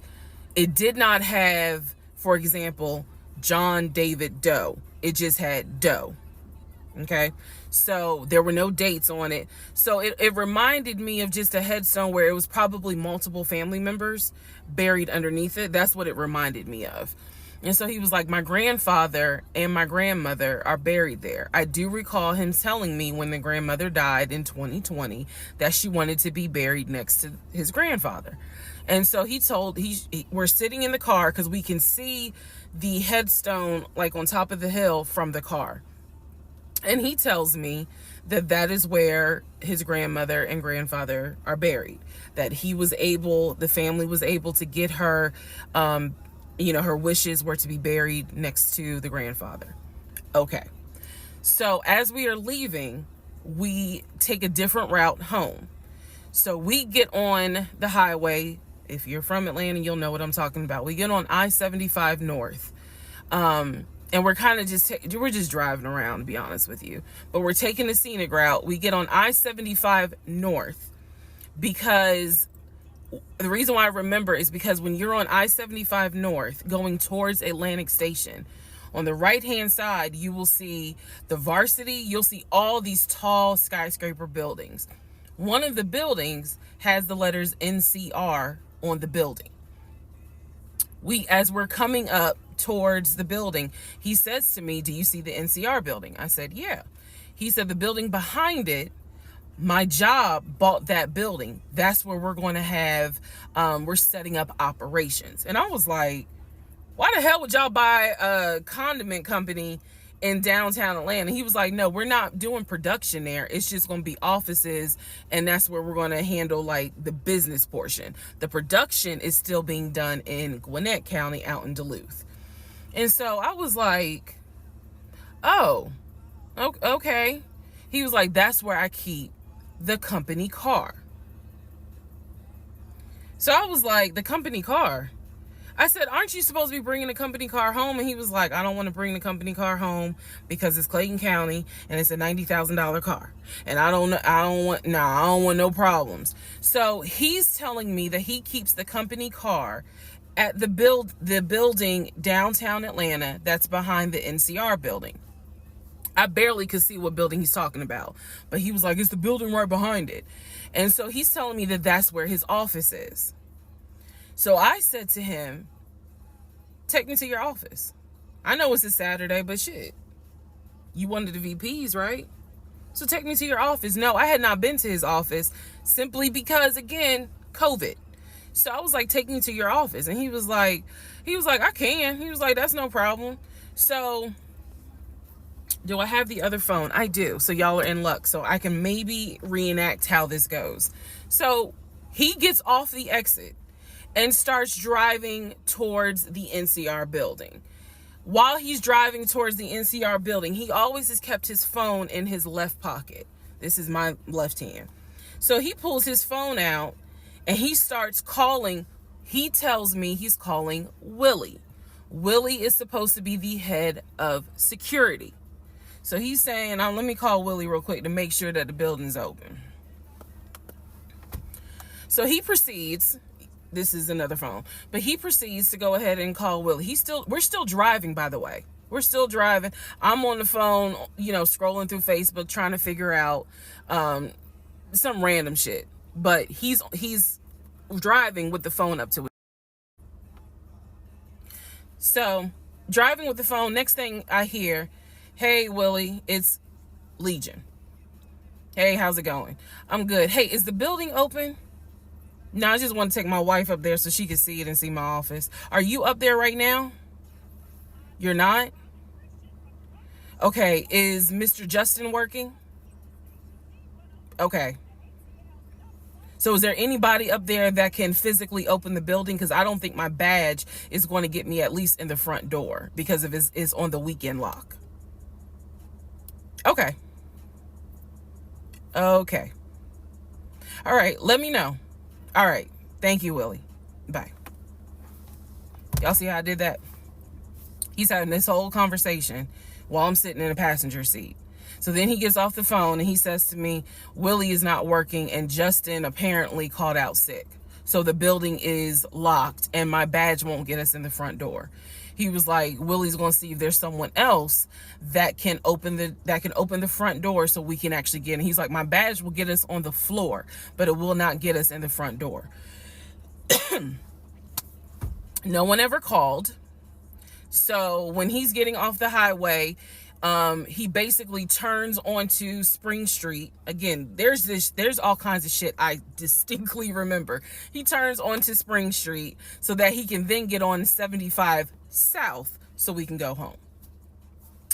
it did not have, for example, John David Doe. It just had Doe. Okay. So there were no dates on it. So it reminded me of just a headstone where it was probably multiple family members buried underneath it. That's what it reminded me of. And so he was like, my grandfather and my grandmother are buried there. I do recall him telling me when the grandmother died in 2020 that she wanted to be buried next to his grandfather. And so we're sitting in the car because we can see the headstone like on top of the hill from the car. And he tells me that that is where his grandmother and grandfather are buried. That the family was able to get her, her wishes were to be buried next to the grandfather. Okay. So as we are leaving, we take a different route home. So we get on the highway. If you're from Atlanta, you'll know what I'm talking about. We get on I-75 North. And we're kind of we're just driving around, to be honest with you. But we're taking the scenic route. We get on I-75 North because the reason why I remember is because when you're on I-75 North going towards Atlantic Station, on the right-hand side, you will see the Varsity. You'll see all these tall skyscraper buildings. One of the buildings has the letters NCR on the building. As we're coming up towards the building, he says to me, do you see the NCR building? I said, yeah. He said, the building behind it, my job bought that building. That's where we're going to have, we're setting up operations. And I was like, why the hell would y'all buy a condiment company in downtown Atlanta? He was like, no, we're not doing production there. It's just going to be offices. And that's where we're going to handle like the business portion. The production is still being done in Gwinnett County out in Duluth. And so I was like, oh, okay. He was like, that's where I keep the company car. So I was like, the company car? I said, aren't you supposed to be bringing the company car home? And he was like, I don't want to bring the company car home because it's Clayton County and it's a $90,000 car. And I don't want no problems. So he's telling me that he keeps the company car at the building downtown Atlanta that's behind the NCR building. I barely could see what building he's talking about, but he was like, it's the building right behind it. And so he's telling me that that's where his office is. So I said to him, take me to your office. I know it's a Saturday, but shit, you wanted the VPs, right? So take me to your office. No, I had not been to his office simply because, again, COVID. So I was like, take me to your office. And he was like, I can. He was like, that's no problem. So do I have the other phone? I do. So y'all are in luck. So I can maybe reenact how this goes. So he gets off the exit and starts driving towards the NCR building. While he's driving towards the NCR building, he always has kept his phone in his left pocket. This is my left hand. So he pulls his phone out and he starts calling. He tells me he's calling Willie. Willie is supposed to be the head of security. So he's saying, let me call Willie real quick to make sure that the building's open. So he proceeds, this is another phone, but he proceeds to go ahead and call Willie. We're still driving, by the way. We're still driving. I'm on the phone, scrolling through Facebook, trying to figure out some random shit. But he's driving with the phone up to it. So driving with the phone, next thing I hear, hey, Willie, it's Legion. Hey, how's it going? I'm good. Hey, is the building open? No, I just want to take my wife up there so she can see it and see my office. Are you up there right now? You're not? Okay, is Mr. Justin working? Okay. So is there anybody up there that can physically open the building? Because I don't think my badge is going to get me at least in the front door because of it's on the weekend lock. Okay. Okay. All right, let me know. All right. Thank you, Willie. Bye. Y'all see how I did that? He's having this whole conversation while I'm sitting in the passenger seat. So then he gets off the phone and he says to me, Willie is not working and Justin apparently called out sick. So the building is locked and my badge won't get us in the front door. He was like, Willie's going to see if there's someone else that can open the front door so we can actually get in. He's like, my badge will get us on the floor, but it will not get us in the front door. No one ever called. So when he's getting off the highway, he basically turns onto Spring Street. Again, there's all kinds of shit I distinctly remember. He turns onto Spring Street so that he can then get on 75 South so we can go home.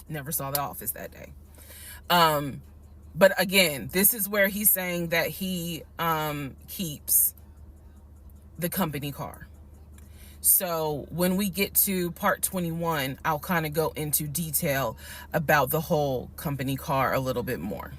Never saw the office that day. But again, this is where he's saying that he keeps the company car. So when we get to part 21, I'll kind of go into detail about the whole company car a little bit more.